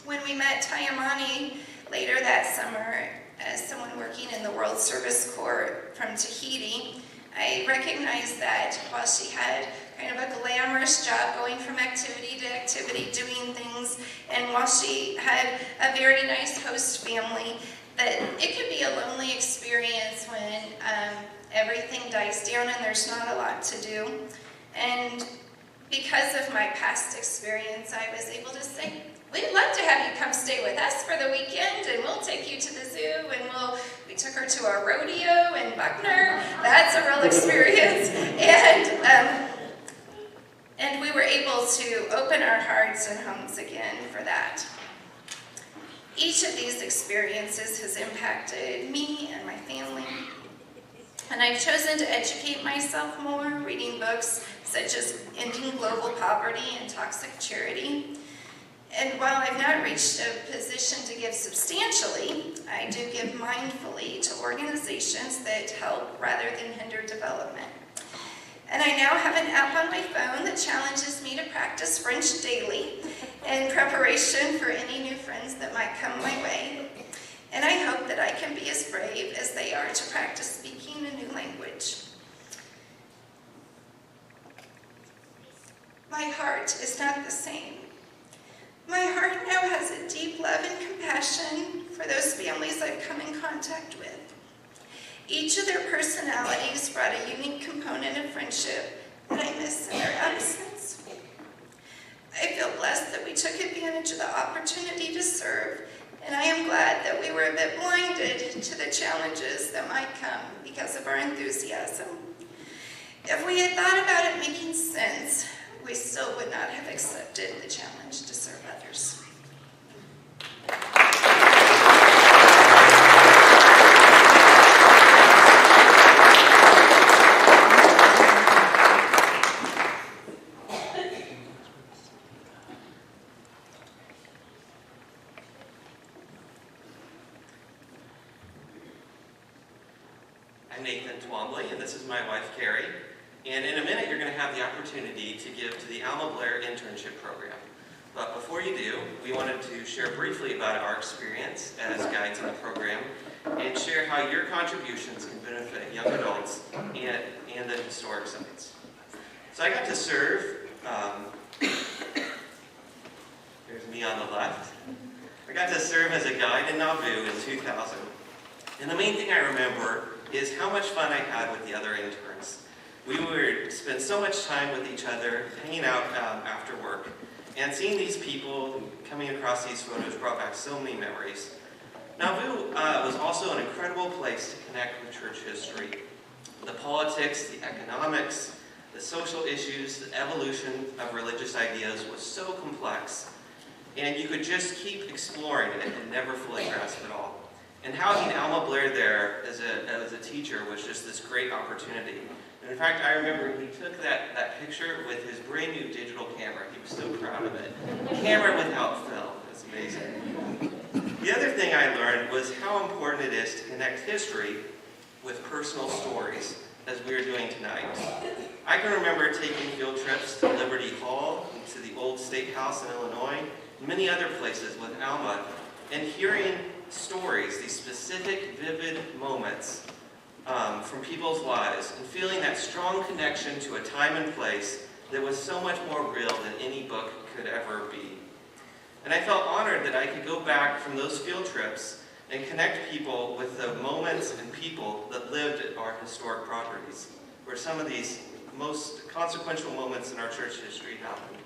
When we met Tayamani later that summer, as someone working in the World Service Corps from Tahiti, I recognized that while she had kind of a glamorous job going from activity to activity, doing things, and while she had a very nice host family, that it could be a lonely experience when everything dies down and there's not a lot to do. And because of my past experience, I was able to say, "We'd love to have you come stay with us for the weekend, and we'll take you to the zoo, and we took her to a rodeo in Buckner." That's a real experience. And we were able to open our hearts and homes again for that. Each of these experiences has impacted me and my family. And I've chosen to educate myself more, reading books such as Ending Global Poverty and Toxic Charity. And while I've not reached a position to give substantially, I do give mindfully to organizations that help rather than hinder development. And I now have an app on my phone that challenges me to practice French daily in preparation for any new friends that might come my way. And I hope that I can be as brave as they are to practice speaking a new language. My heart is not the same. My heart now has a deep love and compassion for those families I've come in contact with. Each of their personalities brought a unique component of friendship that I miss in their absence. I feel blessed that we took advantage of the opportunity to serve, and I am glad that we were a bit blinded to the challenges that might come because of our enthusiasm. If we had thought about it making sense, we still would not have accepted the challenge to serve others. I'm Nathan Twombly, and this is my wife, Carrie. And in a minute, you're going to have the opportunity to give to the Alma Blair Internship Program. But before you do, we wanted to share briefly about our experience as guides in the program and share how your contributions can benefit young adults and the historic sites. So I got to serve, there's me on the left. I got to serve as a guide in Nauvoo in 2000. And the main thing I remember is how much fun I had with the other interns. We would spend so much time with each other, hanging out after work, and seeing these people coming across these photos brought back so many memories. Nauvoo was also an incredible place to connect with church history. The politics, the economics, the social issues, the evolution of religious ideas was so complex, and you could just keep exploring it and never fully grasp it all. And housing Alma Blair there as a teacher was just this great opportunity. And in fact, I remember he took that picture with his brand new digital camera. He was so proud of it. Camera without film. It's amazing. The other thing I learned was how important it is to connect history with personal stories as we are doing tonight. I can remember taking field trips to Liberty Hall, and to the old state house in Illinois, and many other places with Alma, and hearing stories, these specific, vivid moments from people's lives, and feeling that strong connection to a time and place that was so much more real than any book could ever be. And I felt honored that I could go back from those field trips and connect people with the moments and people that lived at our historic properties, where some of these most consequential moments in our church history happened.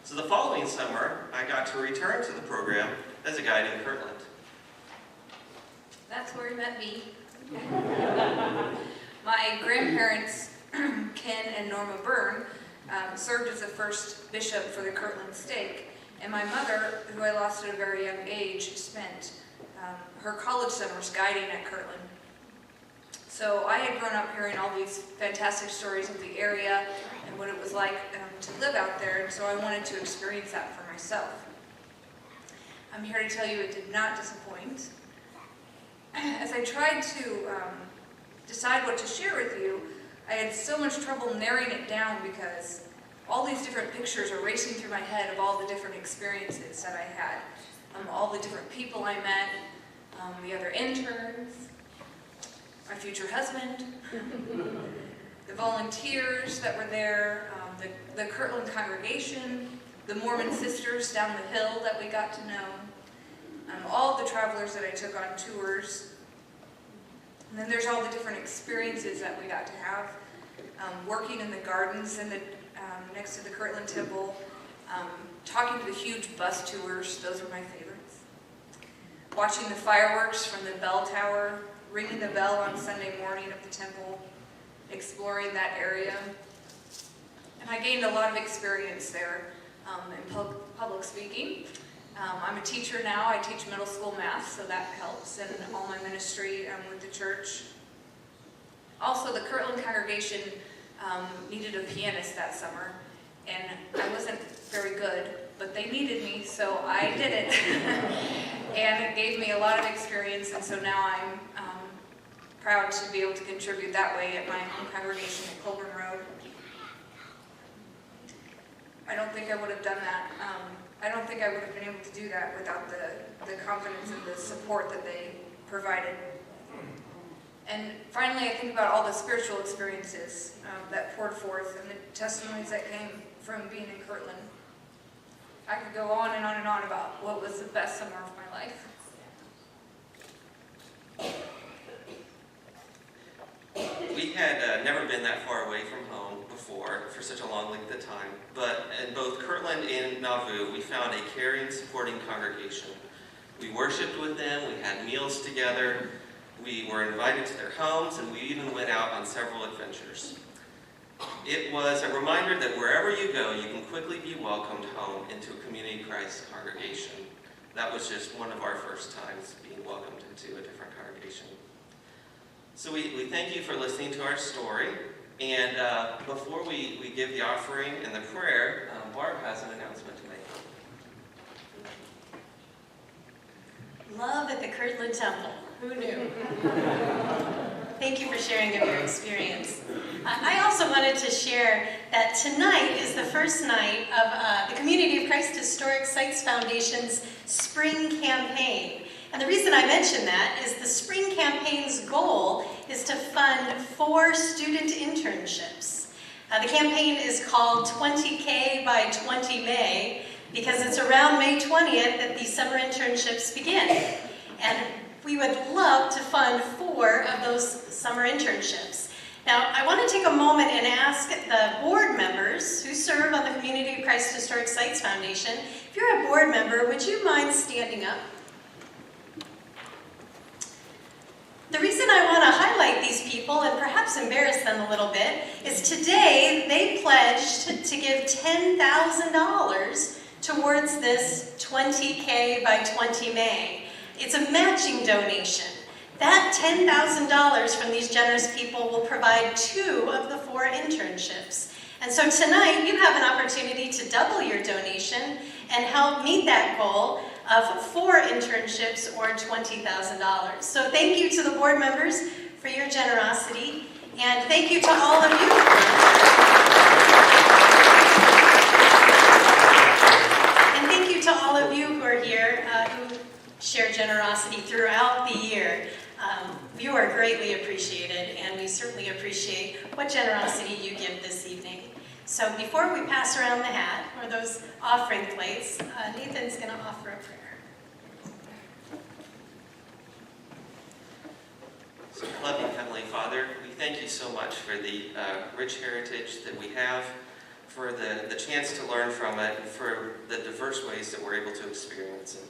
So the following summer, I got to return to the program as a guide in Kirtland. That's where he met me. My grandparents, Ken and Norma Byrne, served as the first bishop for the Kirtland stake, and my mother, who I lost at a very young age, spent her college summers guiding at Kirtland. So I had grown up hearing all these fantastic stories of the area and what it was like to live out there, and so I wanted to experience that for myself. I'm here to tell you it did not disappoint. As I tried to decide what to share with you, I had so much trouble narrowing it down because all these different pictures are racing through my head of all the different experiences that I had, all the different people I met, the other interns, my future husband, the volunteers that were there, the Kirtland congregation, the Mormon sisters down the hill that we got to know, all the travelers that I took on tours. And then there's all the different experiences that we got to have, working in the gardens and next to the Kirtland Temple, talking to the huge bus tours, those were my favorites. Watching the fireworks from the bell tower, ringing the bell on Sunday morning at the temple, exploring that area. And I gained a lot of experience there in public speaking. I'm a teacher now. I teach middle school math, so that helps, and all my ministry with the church. Also, the Kirtland congregation needed a pianist that summer, and I wasn't very good, but they needed me, so I did it. And it gave me a lot of experience, and so now I'm proud to be able to contribute that way at my home congregation at Colburn Road. I don't think I would have done that. I don't think I would have been able to do that without the confidence and the support that they provided. And finally, I think about all the spiritual experiences that poured forth and the testimonies that came from being in Kirtland. I could go on and on and on about what was the best summer of my life. We had never been that far away from home before for such a long length of time, but in both Kirtland and Nauvoo, we found a caring, supporting congregation. We worshiped with them, we had meals together, we were invited to their homes, and we even went out on several adventures. It was a reminder that wherever you go, you can quickly be welcomed home into a Community Christ congregation. That was just one of our first times being welcomed into a different congregation. So we thank you for listening to our story. And before we give the offering and the prayer, Barb has an announcement to make. Love at the Kirtland Temple. Who knew? Thank you for sharing of your experience. I also wanted to share that tonight is the first night of the Community of Christ Historic Sites Foundation's spring campaign. And the reason I mention that is the spring campaign's goal is to fund 4 student internships. The campaign is called 20K by 20 May because it's around May 20th that these summer internships begin. And we would love to fund 4 of those summer internships. Now, I want to take a moment and ask the board members who serve on the Community of Christ Historic Sites Foundation, if you're a board member, would you mind standing up? The reason I want to highlight these people and perhaps embarrass them a little bit is today they pledged to give $10,000 towards this 20K by 20 May. It's a matching donation. That $10,000 from these generous people will provide 2 of the 4 internships. And so tonight you have an opportunity to double your donation and help meet that goal of 4 internships or $20,000. So thank you to the board members for your generosity. And thank you to all of you. And thank you to all of you who are here, who share generosity throughout the year. You are greatly appreciated, and we certainly appreciate what generosity you give this evening. So before we pass around the hat, or those offering plates, Nathan's going to offer a prayer. So, loving Heavenly Father, we thank you so much for the rich heritage that we have, for the chance to learn from it, and for the diverse ways that we're able to experience it.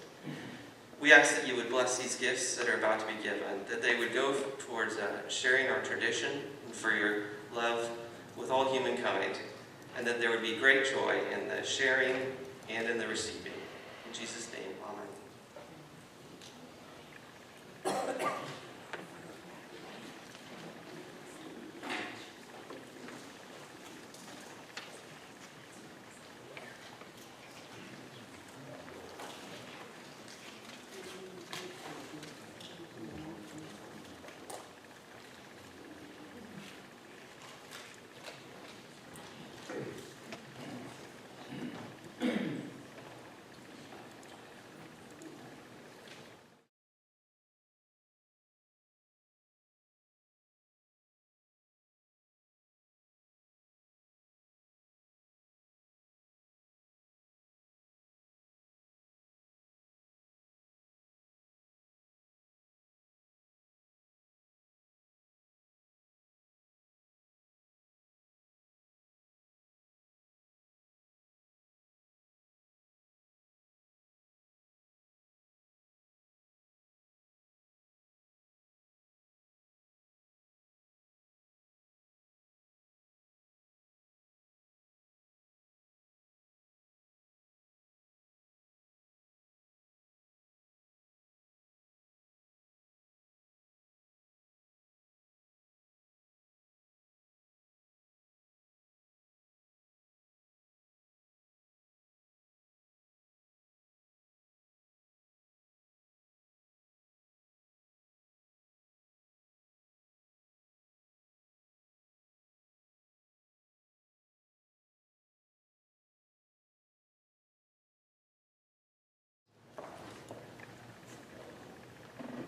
We ask that you would bless these gifts that are about to be given, that they would go towards sharing our tradition and for your love with all humankind, and that there would be great joy in the sharing and in the receiving. In Jesus' name, amen.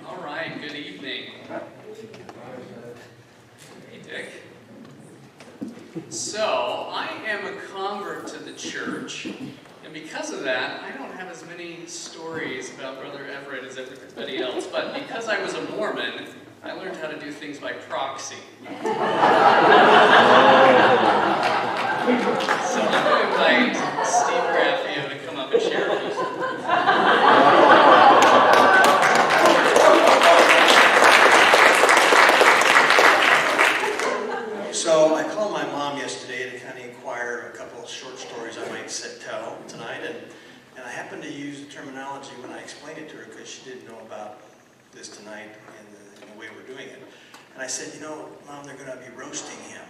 All right, good evening. Hey, Dick. So, I am a convert to the church, and because of that, I don't have as many stories about Brother Everett as everybody else, but because I was a Mormon, I learned how to do things by proxy. So I'm going to invite Steve Graffio to come up and share with us. So I called my mom yesterday to kind of inquire a couple of short stories I might tell tonight, and I happened to use the terminology when I explained it to her because she didn't know about this tonight and the way we're doing it. And I said, you know, Mom, they're going to be roasting him.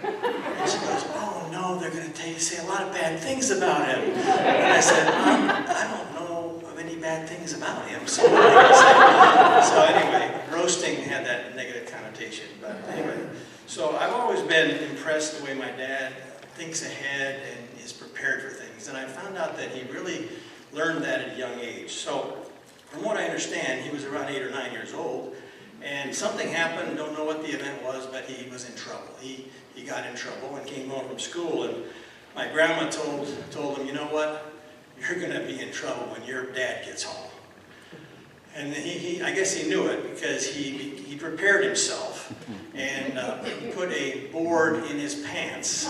And she goes, oh no, they're going to say a lot of bad things about him. And I said, Mom, I don't know of any bad things about him. So anyway, roasting had that negative connotation, but anyway. So I've always been impressed the way my dad thinks ahead and is prepared for things. And I found out that he really learned that at a young age. So from what I understand, he was around 8 or 9 years old, and something happened, don't know what the event was, but he was in trouble. He got in trouble and came home from school, and my grandma told him, you know what, you're going to be in trouble when your dad gets home. And I guess he knew it because he prepared himself and put a board in his pants,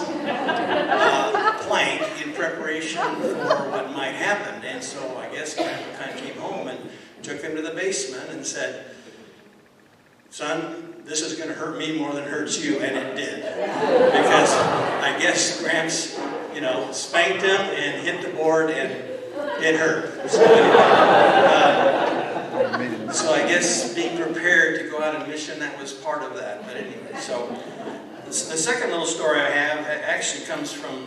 plank, in preparation for what might happen. And so I guess Grandpa kind of came home and took him to the basement and said, son, this is going to hurt me more than it hurts you, and it did. Because I guess Gramps, spanked him and hit the board, and it hurt. So I guess being prepared to go out on a mission, that was part of that. But anyway, so the second little story I have actually comes from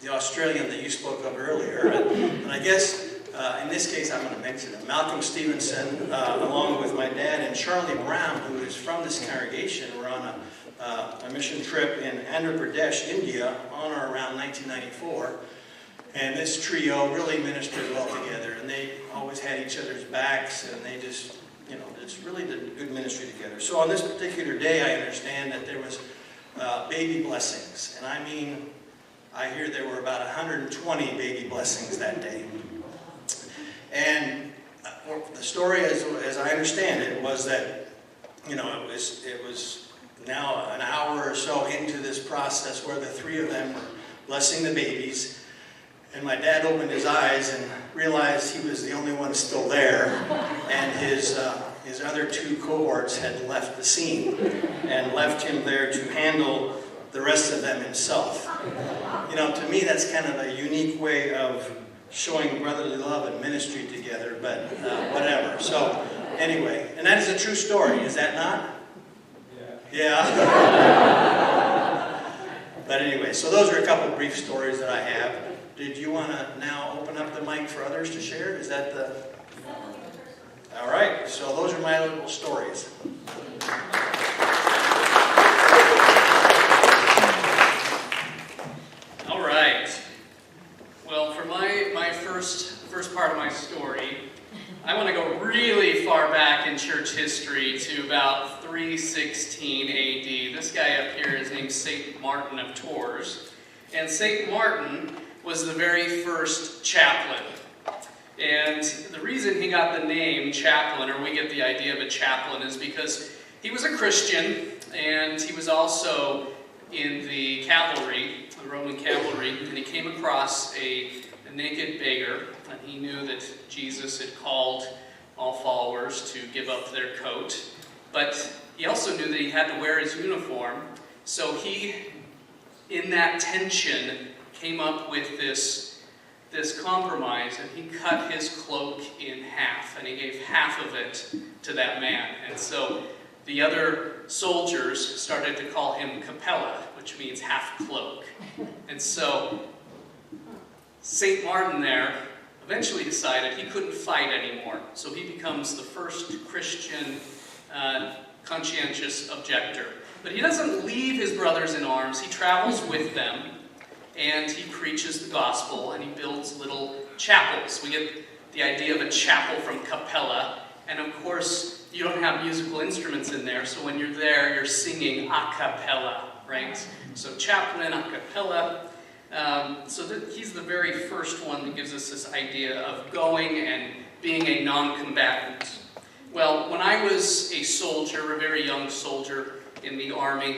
the Australian that you spoke of earlier. And I guess in this case I'm going to mention him, Malcolm Stevenson, along with my dad and Charlie Brown, who is from this congregation, were on a mission trip in Andhra Pradesh, India, on or around 1994. And this trio really ministered well together, and they always had each other's backs, and they just, just really did good ministry together. So on this particular day, I understand that there was baby blessings, and I mean, I hear there were about 120 baby blessings that day. And the story, as I understand it, was that, it was now an hour or so into this process where the three of them were blessing the babies. And my dad opened his eyes and realized he was the only one still there, and his other two cohorts had left the scene and left him there to handle the rest of them himself. To me that's kind of a unique way of showing brotherly love and ministry together, but whatever. So anyway, and that is a true story, is that not? Yeah. But anyway, so those are a couple brief stories that I have. Did you want to now open up the mic for others to share? Is that the... All right, so those are my little stories. All right. Well, for my first part of my story, I want to go really far back in church history to about 316 AD. This guy up here is named St. Martin of Tours. And St. Martin was the very first chaplain. And the reason he got the name chaplain, or we get the idea of a chaplain, is because he was a Christian, and he was also in the cavalry, the Roman cavalry, and he came across a naked beggar, and he knew that Jesus had called all followers to give up their coat. But he also knew that he had to wear his uniform, so he, in that tension, came up with this compromise, and he cut his cloak in half, and he gave half of it to that man. And so the other soldiers started to call him capella, which means half cloak. And so St. Martin there eventually decided he couldn't fight anymore, so he becomes the first Christian conscientious objector. But he doesn't leave his brothers in arms, he travels with them, and he preaches the gospel, and he builds little chapels. We get the idea of a chapel from capella, and of course, you don't have musical instruments in there, so when you're there, you're singing a cappella, right? So chaplain, a cappella. He's the very first one that gives us this idea of going and being a non-combatant. Well, when I was a soldier, a very young soldier in the Army,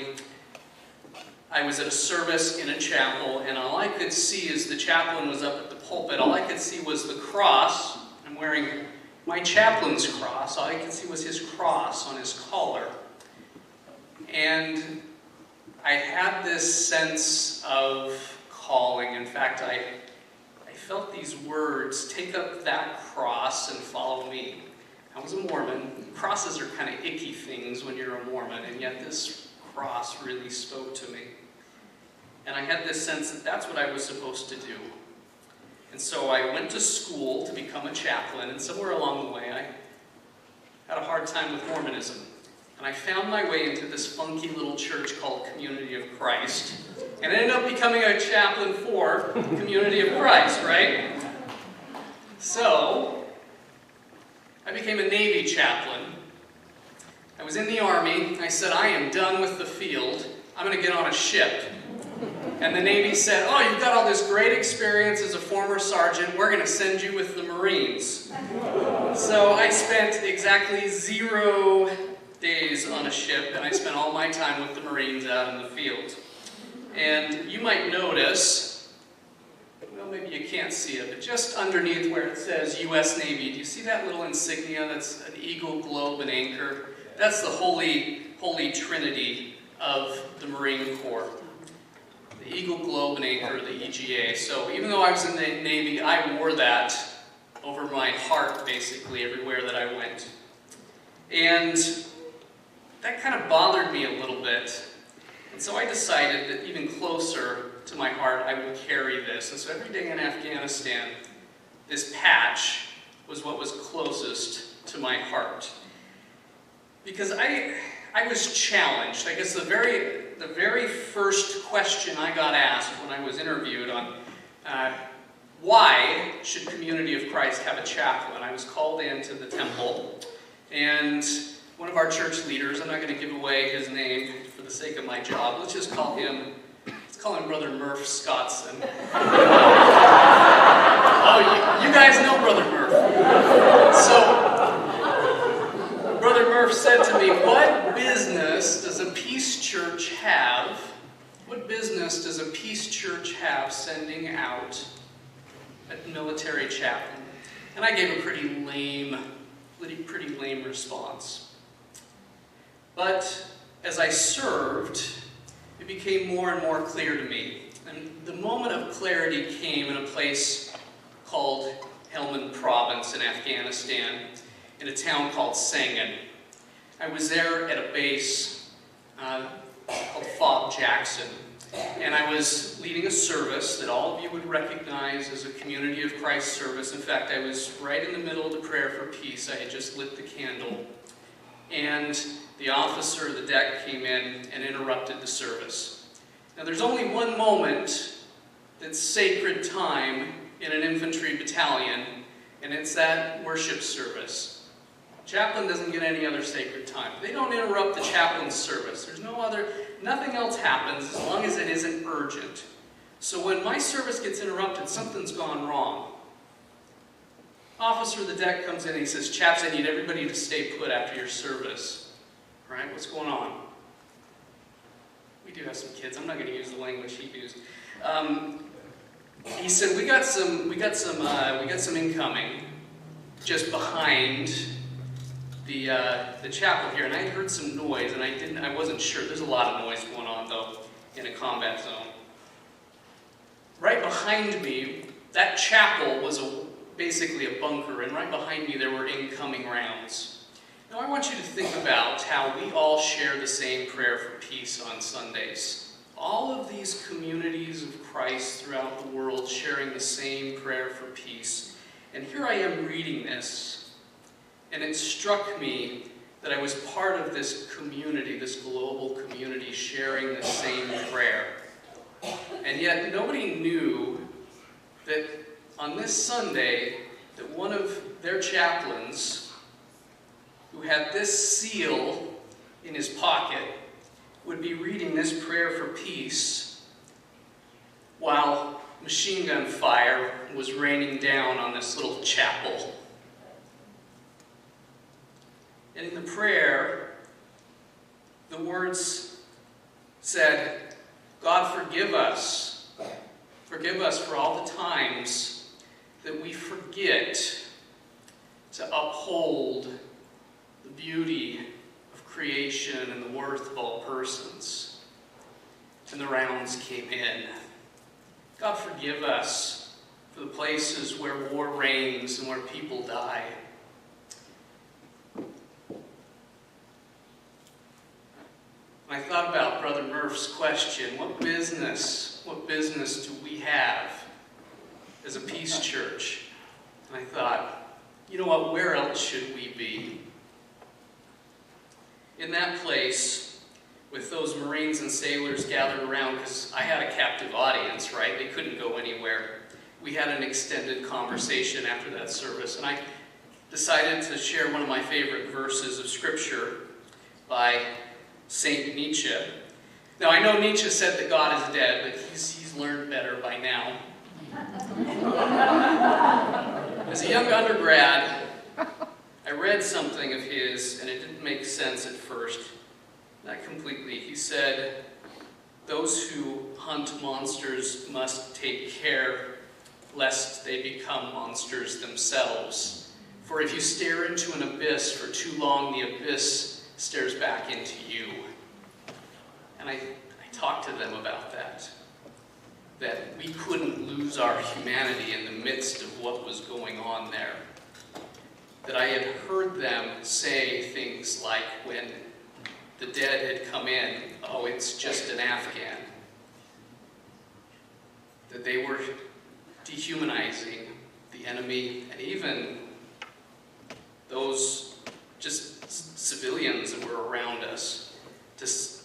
I was at a service in a chapel, and all I could see as the chaplain was up at the pulpit, all I could see was the cross. I'm wearing my chaplain's cross. All I could see was his cross on his collar. And I had this sense of calling. In fact, I felt these words, take up that cross and follow me. I was a Mormon. Crosses are kind of icky things when you're a Mormon, and yet this cross really spoke to me. And I had this sense that that's what I was supposed to do. And so I went to school to become a chaplain, and somewhere along the way I had a hard time with Mormonism. And I found my way into this funky little church called Community of Christ, and ended up becoming a chaplain for Community of Christ, right? So I became a Navy chaplain. I was in the Army. I said, I am done with the field. I'm going to get on a ship. And the Navy said, oh, you've got all this great experience as a former sergeant. We're going to send you with the Marines. So I spent exactly 0 days on a ship, and I spent all my time with the Marines out in the field. And you might notice, well, maybe you can't see it, but just underneath where it says U.S. Navy, do you see that little insignia that's an eagle, globe, and anchor? That's the holy trinity of the Marine Corps. The eagle, globe, and anchor, the EGA. So even though I was in the Navy, I wore that over my heart, basically, everywhere that I went. And that kind of bothered me a little bit. And so I decided that even closer to my heart, I would carry this. And so every day in Afghanistan, this patch was what was closest to my heart. Because I was challenged. I guess the very first question I got asked when I was interviewed on why should Community of Christ have a chaplain? I was called into the temple, and one of our church leaders, I'm not going to give away his name for the sake of my job, let's call him Brother Murph Scottson. Oh, you guys know Brother Murph. So, Brother Murph said to me, what business does a peace church have? What business does a peace church have sending out a military chaplain? And I gave a pretty lame response. But as I served, it became more and more clear to me. And the moment of clarity came in a place called Helmand Province in Afghanistan, in a town called Sangin. I was there at a base called Fob Jackson, and I was leading a service that all of you would recognize as a Community of Christ service. In fact, I was right in the middle of the prayer for peace. I had just lit the candle, and the officer of the deck came in and interrupted the service. Now, there's only one moment that's sacred time in an infantry battalion, and it's that worship service. Chaplain doesn't get any other sacred time. They don't interrupt the chaplain's service. Nothing else happens as long as it isn't urgent. So when my service gets interrupted, something's gone wrong. Officer of the deck comes in and he says, "Chaps, I need everybody to stay put after your service." All right, what's going on? We do have some kids. I'm not going to use the language he used. He said, we got some incoming just behind the chapel here, and I heard some noise, and I wasn't sure. There's a lot of noise going on though in a combat zone. Right behind me, that chapel was basically a bunker, and right behind me there were incoming rounds. Now I want you to think about how we all share the same prayer for peace on Sundays. All of these communities of Christ throughout the world sharing the same prayer for peace. And here I am reading this, and it struck me that I was part of this community, this global community, sharing the same prayer. And yet nobody knew that on this Sunday, that one of their chaplains, who had this seal in his pocket, would be reading this prayer for peace while machine gun fire was raining down on this little chapel. And in the prayer, the words said, "God, forgive us. Forgive us for all the times that we forget to uphold the beauty of creation and the worth of all persons." And the rounds came in. God, forgive us for the places where war reigns and where people die. I thought about Brother Murph's question, what business do we have as a peace church? And I thought, you know what, where else should we be? In that place, with those Marines and sailors gathered around, because I had a captive audience, right? They couldn't go anywhere. We had an extended conversation after that service, and I decided to share one of my favorite verses of Scripture by Saint Nietzsche. Now, I know Nietzsche said that God is dead, but he's learned better by now. As a young undergrad, I read something of his, and it didn't make sense at first. Not completely. He said, "Those who hunt monsters must take care lest they become monsters themselves. For if you stare into an abyss for too long, the abyss stares back into you." And I talked to them about that we couldn't lose our humanity in the midst of what was going on there. That I had heard them say things like, when the dead had come in, "Oh, it's just an Afghan." That they were dehumanizing the the enemy, and even those just civilians that were around us, just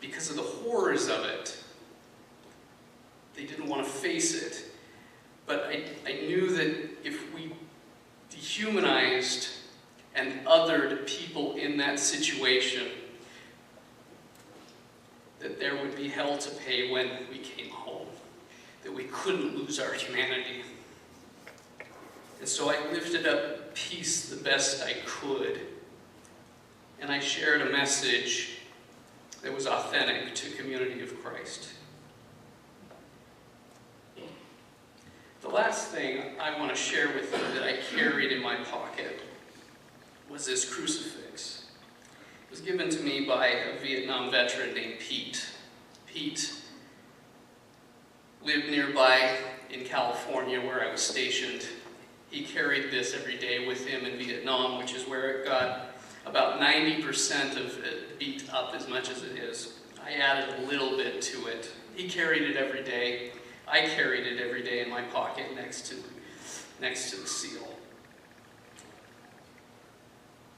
because of the horrors of it. They didn't want to face it. But I knew that if we dehumanized and othered people in that situation, that there would be hell to pay when we came home, that we couldn't lose our humanity. And so I lifted up peace the best I could, and I shared a message that was authentic to Community of Christ. The last thing I want to share with you that I carried in my pocket was this crucifix. It was given to me by a Vietnam veteran named Pete. Pete lived nearby in California where I was stationed. He carried this every day with him in Vietnam, which is where it got about 90% of it beat up as much as it is. I added a little bit to it. He carried it every day. I carried it every day in my pocket next to the seal.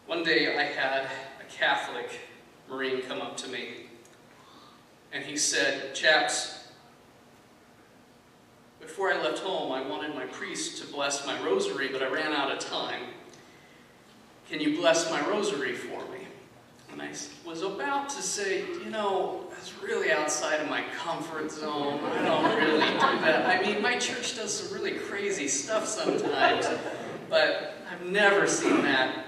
One day I had a Catholic Marine come up to me, and he said, "Chaps, before I left home, I wanted my priest to bless my rosary, but I ran out of time. Can you bless my rosary for me?" And I was about to say, that's really outside of my comfort zone. I don't really do that. I mean, my church does some really crazy stuff sometimes, but I've never seen that.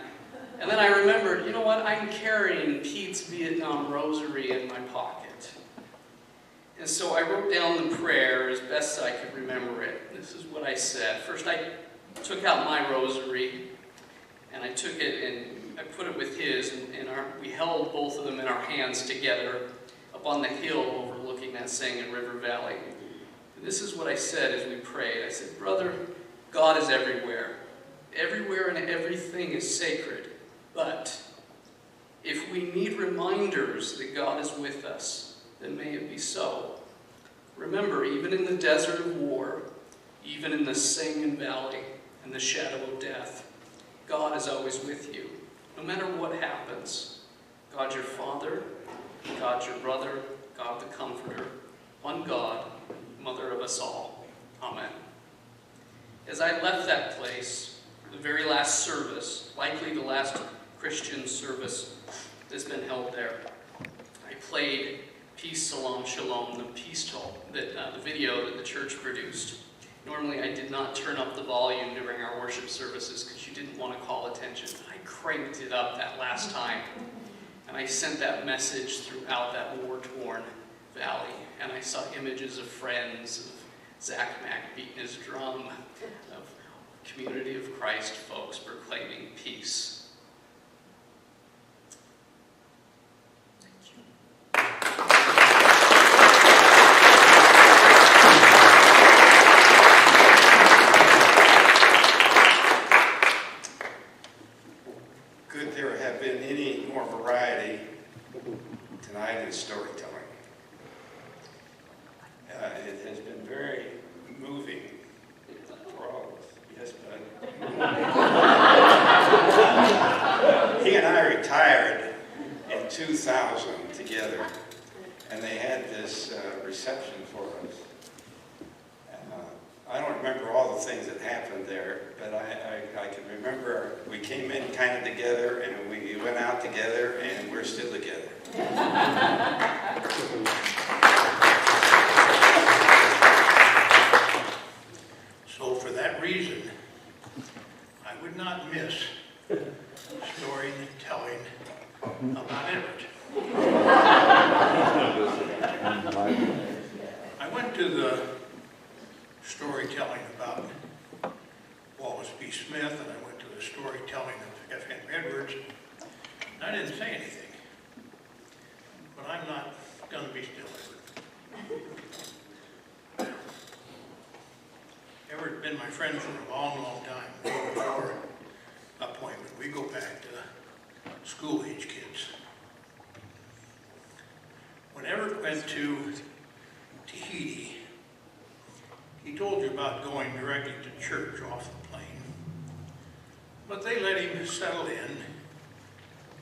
And then I remembered, you know what? I'm carrying Pete's Vietnam rosary in my pocket. And so I wrote down the prayer as best I could remember it. This is what I said. First, I took out my rosary, and I took it and I put it with his, and we held both of them in our hands together up on the hill overlooking that Sangin River Valley. And this is what I said as we prayed. I said, "Brother, God is everywhere. Everywhere and everything is sacred. But if we need reminders that God is with us, then may it be so. Remember, even in the desert of war, even in the Sangin Valley and the shadow of death, God is always with you. No matter what happens, God your Father, God your brother, God the Comforter, one God, Mother of us all. Amen." As I left that place, the very last service, likely the last Christian service that's been held there, I played Peace, Salam, Shalom, the peace talk, the video that the church produced. Normally I did not turn up the volume during our worship services because you didn't want to call attention. I cranked it up that last time. And I sent that message throughout that war-torn valley. And I saw images of friends, of Zach Mack beating his drum, of Community of Christ folks proclaiming peace. Could there have been any more variety tonight in storytelling? It has been very moving for all of us. Yes, bud. He and I retired in 2000 together, and they had this reception for us. I don't remember all the things that happened there, but I can remember we came in kind of together, and we went out together, and we're still together. So for that reason, I would not miss storytelling about Everett. I went to the storytelling about Wallace B. Smith, and I went to the storytelling of F. Henry Edwards, and I didn't say anything. But I'm not going to be still, Everett. Everett been my friend for a long, long time, before appointment. We go back to school-age kids. When Everett went to Tahiti, he told you about going directly to church off the plane. But they let him settle in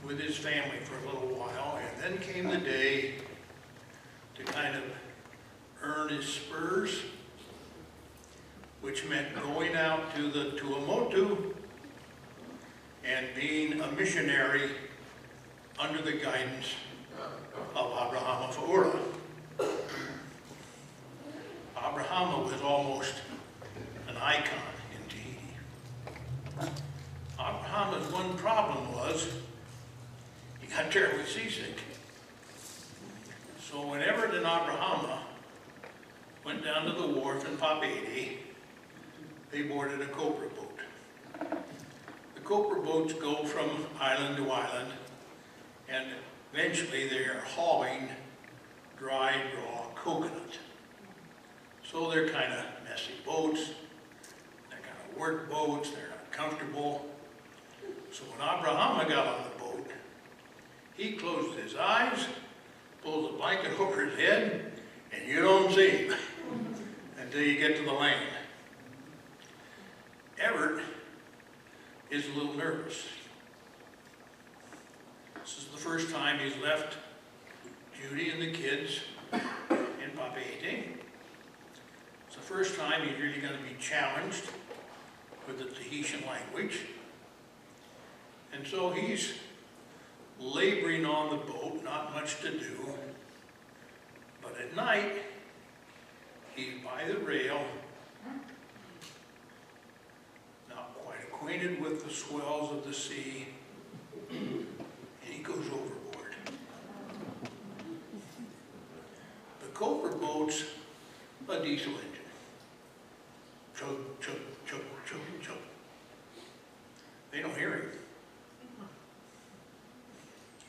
with his family for a little while, and then came the day to kind of earn his spurs, which meant going out to the Tuamotu and being a missionary under the guidance of Abrahama Fa'ura. Abrahama was almost an icon in Tahiti. Abrahama's one problem was he got terribly seasick. So when Everett and Abrahama went down to the wharf in Papeete, they boarded a copra boat. The copra boats go from island to island, and eventually they are hauling dried raw coconut. So they're kind of messy boats, they're kind of work boats, they're not comfortable. So when Abrahama got on the boat, he closed his eyes, pulls a blanket over his head, and you don't see him until you get to the land. Everett is a little nervous. This is the first time he's left Judy and the kids in Papeete. It's the first time he's really going to be challenged with the Tahitian language. And so he's laboring on the boat, not much to do. But at night, he's by the rail, not quite acquainted with the swells of the sea, and he goes overboard. The copra boat's a diesel engine. Chug, chug, chug, chug, chug. They don't hear him.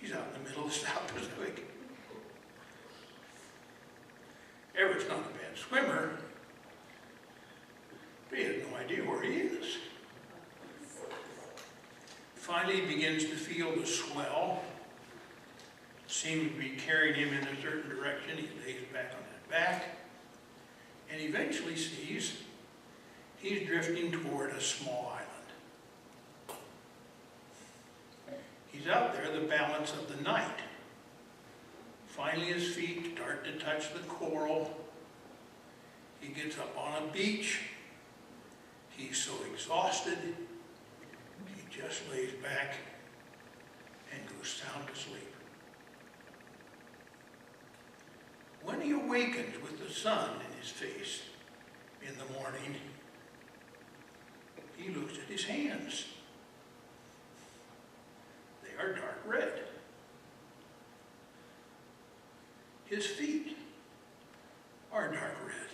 He's out in the middle of the South Pacific. Everett's not a bad swimmer, but he has no idea where he is. Finally, he begins to feel the swell. Seems to be carrying him in a certain direction. He lays back on that back, and eventually sees he's drifting toward a small island. He's out there the balance of the night. Finally, his feet start to touch the coral. He gets up on a beach. He's so exhausted, he just lays back and goes sound asleep. When he awakens with the sun in his face in the morning, he looks at his hands. They are dark red. His feet are dark red.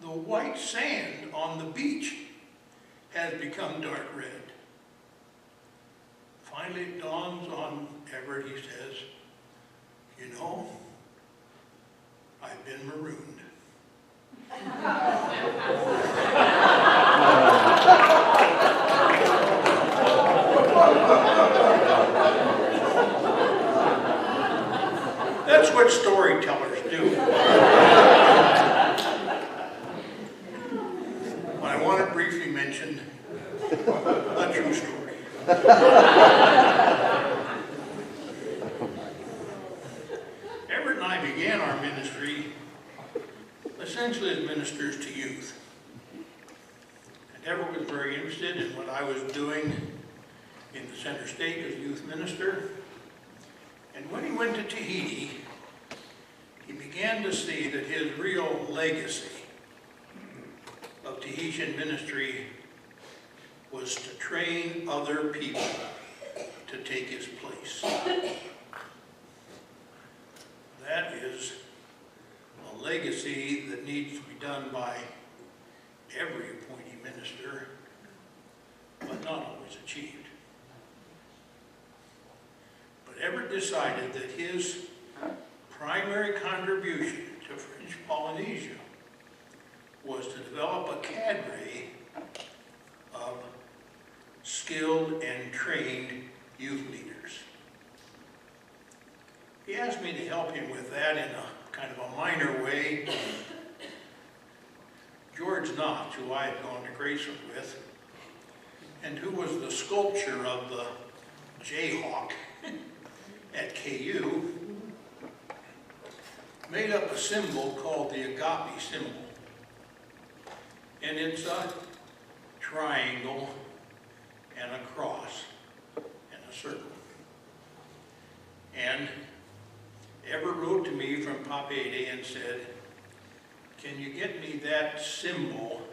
The white sand on the beach has become dark red. Finally, it dawns on Everett. He says, you know, I've been marooned. That's what storytellers do. I want to briefly mention a true story. Everett and I began our ministry essentially as ministers to youth. And Everett was very interested in what I was doing in the Center State as youth minister. And when he went to Tahiti, he began to see that his real legacy of Tahitian ministry was to train other people to take his place. That is a legacy that needs to be done by every appointee minister, but not always achieved. But Everett decided that his primary contribution to French Polynesia was to develop a cadre of skilled and trained youth leaders. He asked me to help him with that in a kind of a minor way, George Knott, who I had gone to Grayson with, and who was the sculptor of the Jayhawk at KU, made up a symbol called the agape symbol. And it's a triangle and a cross and a circle. And Everett wrote to me from Papeete and said, "Can you get me that symbol?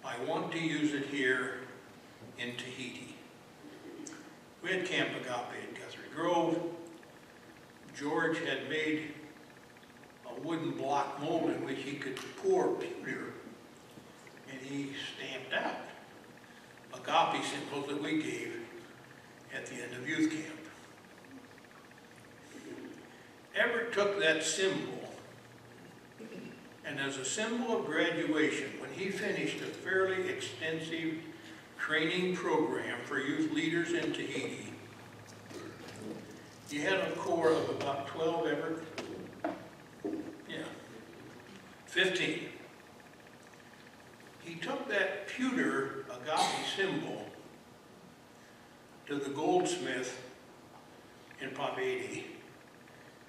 I want to use it here in Tahiti." We had Camp Agape at Guthrie Grove. George had made a wooden block mold in which he could pour pewter, and he stamped out agape symbols that we gave at the end of youth camp. Everett took that symbol, and as a symbol of graduation, when he finished a fairly extensive training program for youth leaders in Tahiti, he had a corps of about 12, Everett? Yeah, 15. He took that pewter agape symbol to the goldsmith in Papeete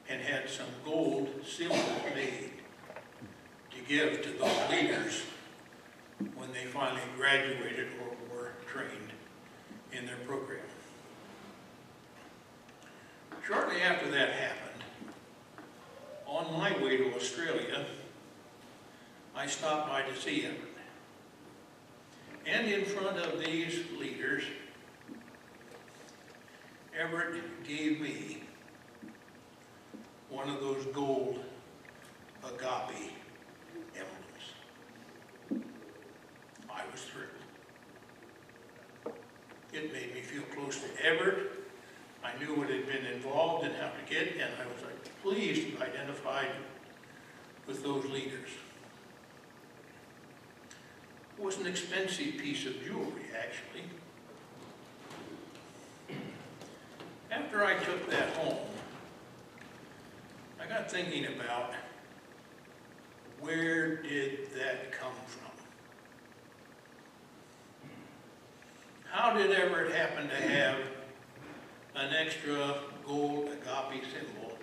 and had some gold symbols made to give to those leaders when they finally graduated or were trained in their program. Shortly after that happened, on my way to Australia, I stopped by to see Everett. And in front of these leaders, Everett gave me one of those gold agape emblems. I was thrilled. It made me feel close to Everett. I knew what had been involved and how to get, and I was pleased to be identified with those leaders. It was an expensive piece of jewelry, actually. After I took that home, I got thinking about where did that come from? How did Everett happen to have an extra gold agape symbol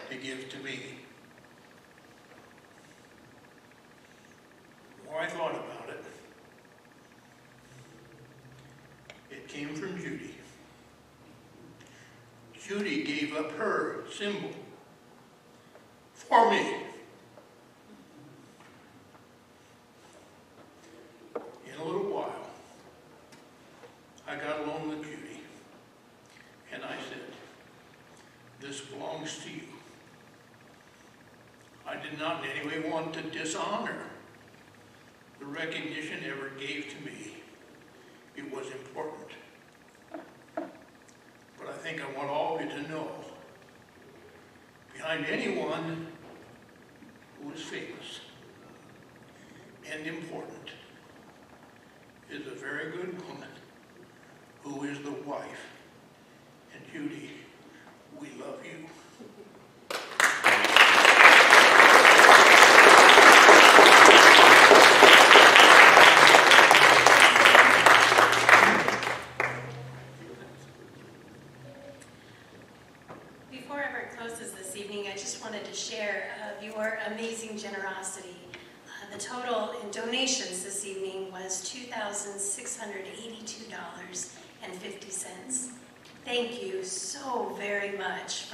to give to me? The more I thought about it, it came from Judy. Judy gave up her symbol for me. In a little while, I got along with Judy, and I said, "This belongs to you." I did not in any way want to dishonor the recognition Everett gave to me. It was important. But I think I want all of you to know, behind anyone who is famous and important is a very good woman who is the wife. And Judy, we love you. Before Everett closes this evening, I just wanted to share of your amazing generosity. The total in donations this evening was $2,682.50. Thank you so very much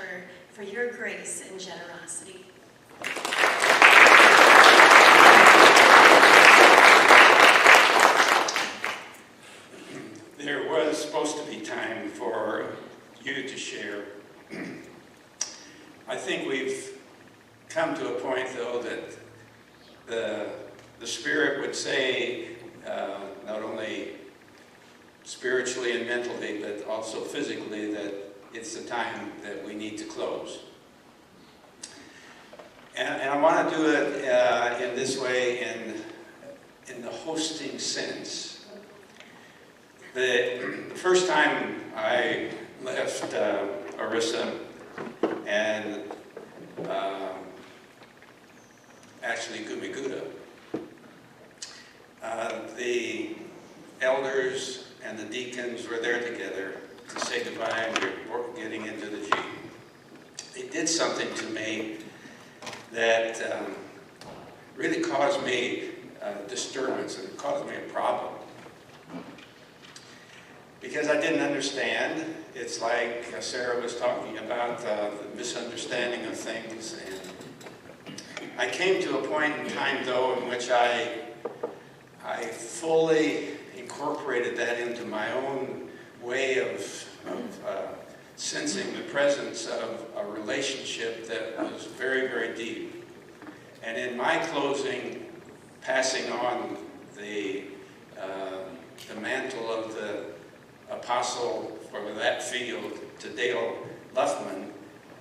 for your grace and generosity. There was supposed to be time for you to share. I think we've come to a point, though, that the Spirit would say, not only spiritually and mentally, but also physically, that it's the time that we need to close. And I want to do it in this way, in the hosting sense. The first time I left Orissa and actually Gumiguda, elders and the deacons were there together to say goodbye, and we were getting into the Jeep. They did something to me that really caused me disturbance and caused me a problem. Because I didn't understand. It's like Sarah was talking about the misunderstanding of things. And I came to a point in time, though, in which I fully incorporated that into my own way of sensing the presence of a relationship that was very, very deep. And in my closing, passing on the mantle of the apostle for that field to Dale Luffman,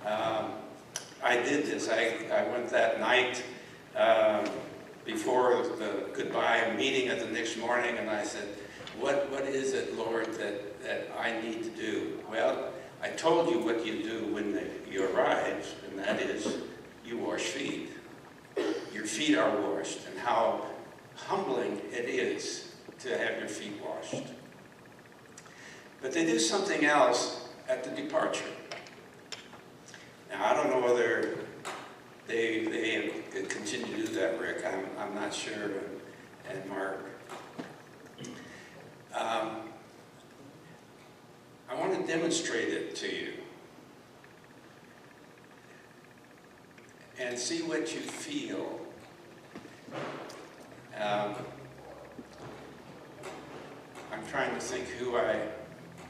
I did this. I went that night before the goodbye meeting at the next morning, and I said, what is it, Lord, that I need to do? Well, I told you what you do when you arrive, and that is you wash feet. Your feet are washed, and how humbling it is to have your feet washed. But they do something else at the departure. Now, I don't know whether they continue to do that, Rick. I'm not sure, and Mark. I want to demonstrate it to you and see what you feel. I'm trying to think who I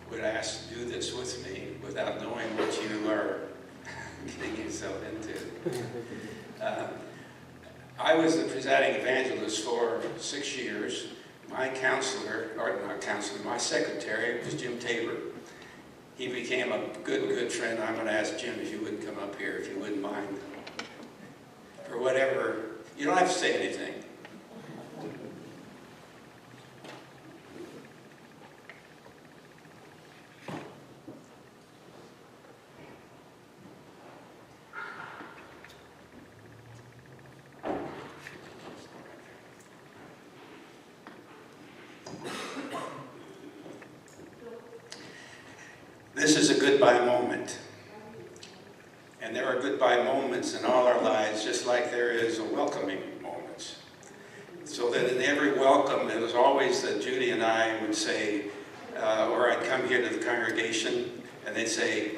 would ask to do this with me without knowing what you are getting yourself into. I was the presiding evangelist for 6 years. My counselor, or not counselor, my secretary was Jim Tabor. He became a good friend. I'm going to ask Jim if you wouldn't come up here, if you wouldn't mind. Or whatever. You don't have to say anything. This is a goodbye moment. And there are goodbye moments in all our lives, just like there is a welcoming moment. So that in every welcome, it was always that Judy and I would say, or I'd come here to the congregation, and they'd say,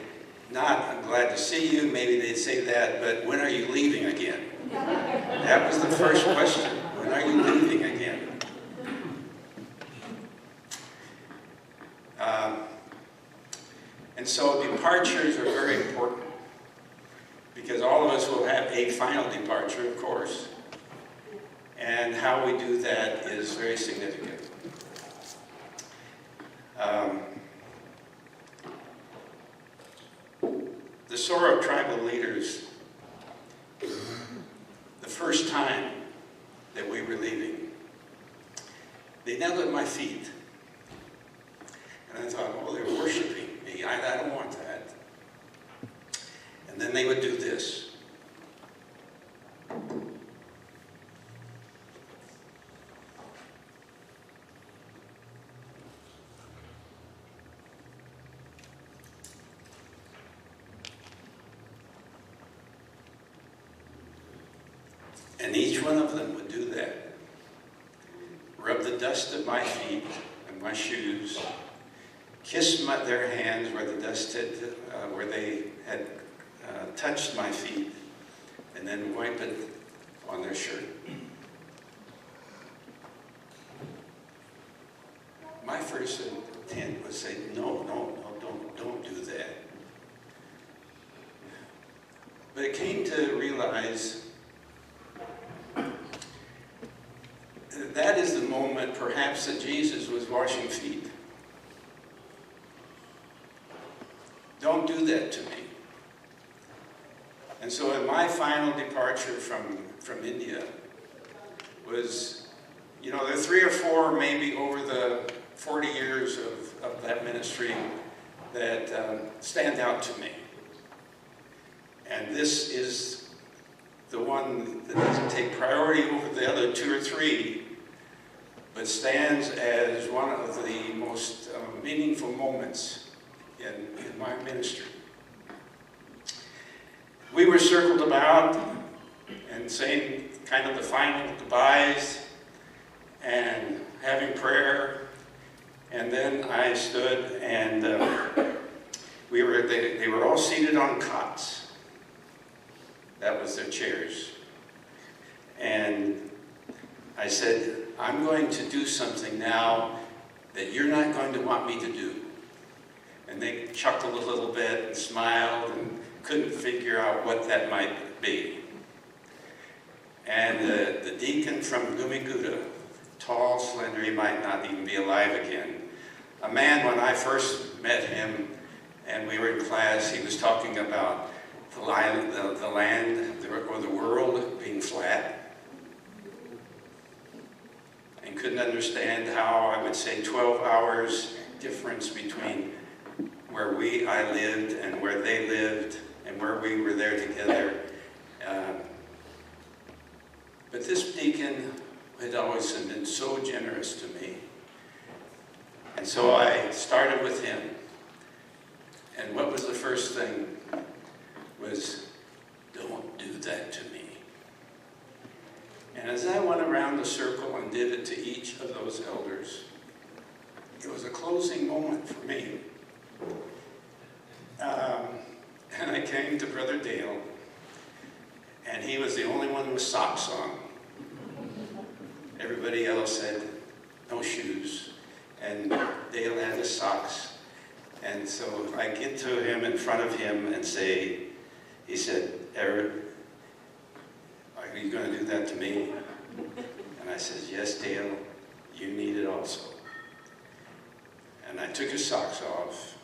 not, I'm glad to see you, maybe they'd say that, but when are you leaving again? That was the first question. When are you leaving again? And so departures are very important, because all of us will have a final departure, of course, and how we do that is very significant. The Sorrow tribal leaders, the first time that we were leaving, they knelt at my feet. And I thought, oh, they're worshiping me. I don't want that. And then they would do this. And each one of them would do that. Rub the dust of my feet and my shoes. Kiss their hands where the dust had, where they had touched my feet, and then wipe it on their shirt. My first intent was say, no, don't do that. But it came to realize that is the moment, perhaps, that Jesus was washing feet. Don't do that to me. And so in my final departure from India was, there are 3 or 4 maybe over the 40 years of that ministry that stand out to me. And this is the one that doesn't take priority over the other 2 or 3, but stands as one of the most meaningful moments in my ministry. We were circled about and saying kind of the final goodbyes and having prayer, and then I stood and they were all seated on cots. That was their chairs. And I said, I'm going to do something now that you're not going to want me to do. And they chuckled a little bit and smiled and couldn't figure out what that might be. And the deacon from Gumiguda, tall, slender, he might not even be alive again. A man, when I first met him and we were in class, he was talking about the land or the world being flat, and couldn't understand how I would say 12 hours difference between where I lived and where they lived and where we were there together. But this deacon had always been so generous to me. And so I started with him. And what was the first thing was, don't do that to me. And as I went around the circle and did it to each of those elders, it was a closing moment for me. And I came to Brother Dale, and he was the only one with socks on. Everybody else had no shoes, and Dale had his socks. And so I get to him in front of him and say, he said, Eric, are you going to do that to me? And I said, yes, Dale, you need it also. And I took his socks off,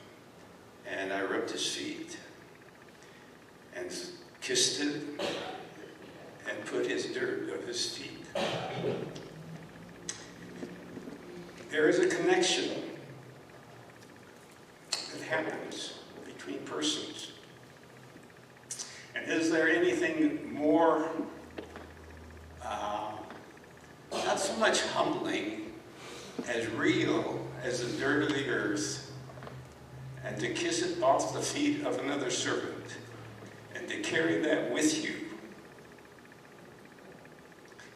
and I rubbed his feet, and kissed him, and put his dirt on his feet. There is a connection that happens between persons. And is there anything more, not so much humbling, as real as the dirt of the earth, and to kiss it off the feet of another servant, and to carry that with you?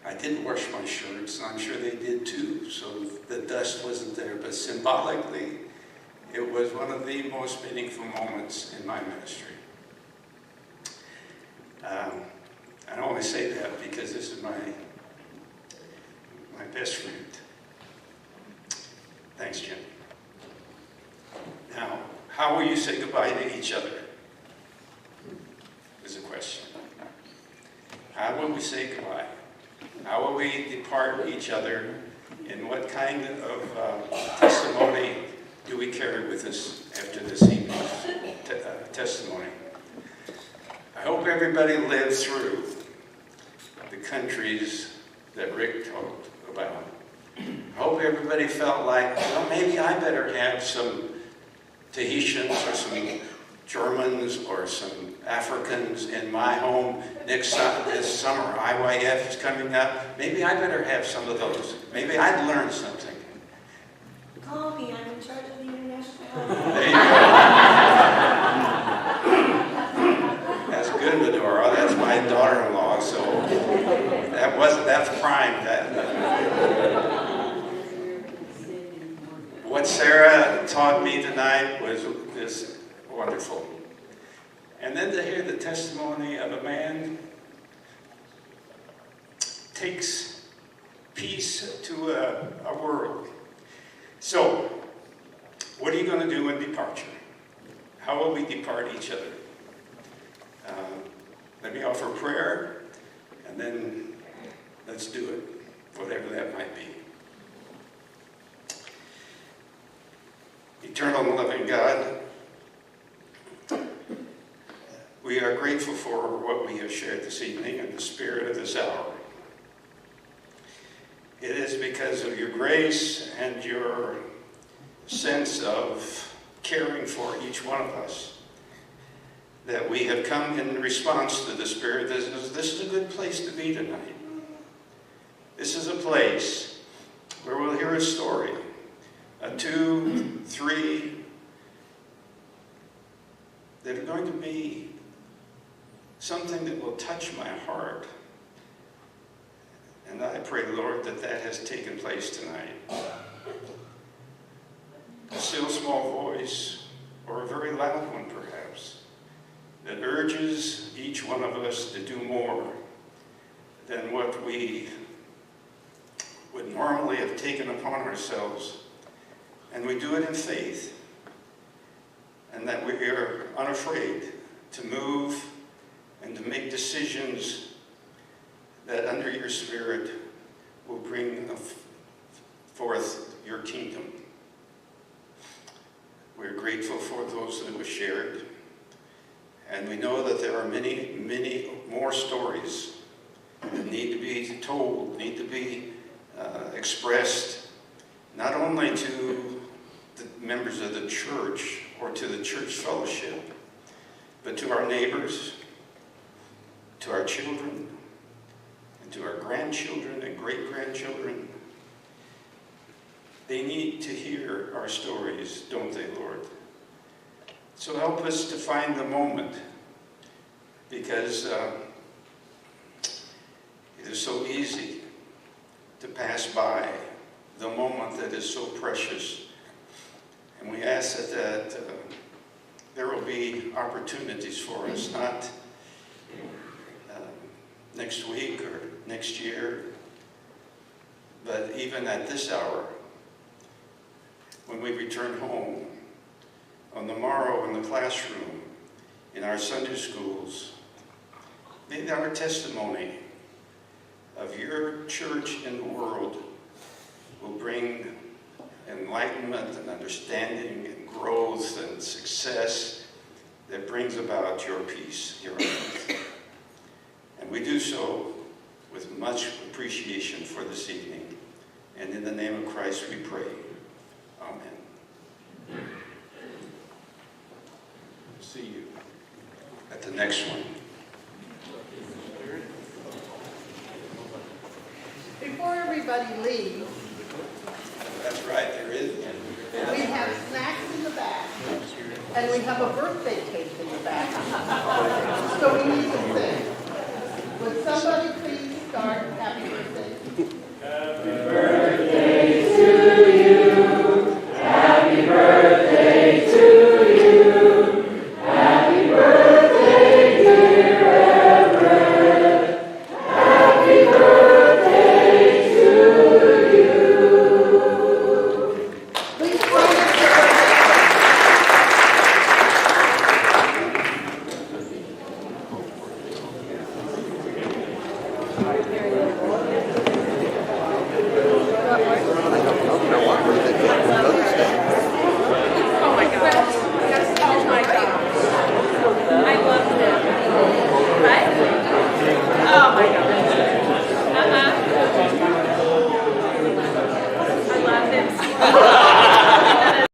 I didn't wash my shirts, and I'm sure they did too, so the dust wasn't there, but symbolically, it was one of the most meaningful moments in my ministry. I only say that because this is my best friend. Thanks, Jim. Now, how will you say goodbye to each other? Is a question. How will we say goodbye? How will we depart each other? And what kind of testimony do we carry with us after this evening's testimony? I hope everybody lived through the countries that Rick talked about. I hope everybody felt like, well, maybe I better have some Tahitians or some Germans or some Africans in my home this summer. IYF is coming up. Maybe I better have some of those. Maybe I'd learn something. Call me, I'm in charge of the international. There you go. That's good, Medora. That's my daughter-in-law, so that's prime. What Sarah taught me tonight was wonderful. And then to hear the testimony of a man takes peace to a world. So, what are you going to do in departure? How will we depart each other? Let me offer prayer, and then let's do it, whatever that might be. Eternal and loving God, we are grateful for what we have shared this evening and the spirit of this hour. It is because of your grace and your sense of caring for each one of us that we have come in response to the Spirit. This is a good place to be tonight. This is a place where we'll hear a story, 2, 3, that are going to be something that will touch my heart. And I pray, Lord, that that has taken place tonight. A still small voice, or a very loud one perhaps, that urges each one of us to do more than what we would normally have taken upon ourselves. And we do it in faith, and that we are unafraid to move and to make decisions that under your Spirit will bring forth your kingdom. We're grateful for those that were shared, and we know that there are many, many more stories that need to be told, need to be expressed, not only to the members of the church or to the church fellowship, but to our neighbors, to our children, and to our grandchildren and great-grandchildren. They need to hear our stories, don't they, Lord? So help us to find the moment, because it is so easy to pass by the moment that is so precious. And we ask that there will be opportunities for us, not next week or next year, but even at this hour, when we return home, on the morrow in the classroom, in our Sunday schools. May our testimony of your church in the world will bring enlightenment and understanding and growth and success that brings about your peace here on earth. And we do so with much appreciation for this evening. And in the name of Christ we pray. Amen. See you at the next one. Before everybody leaves, That's right, there is. we have snacks in the back, and we have a birthday cake in the back. So we need to sing. Would somebody please start Happy Birthday? Happy birthday to you.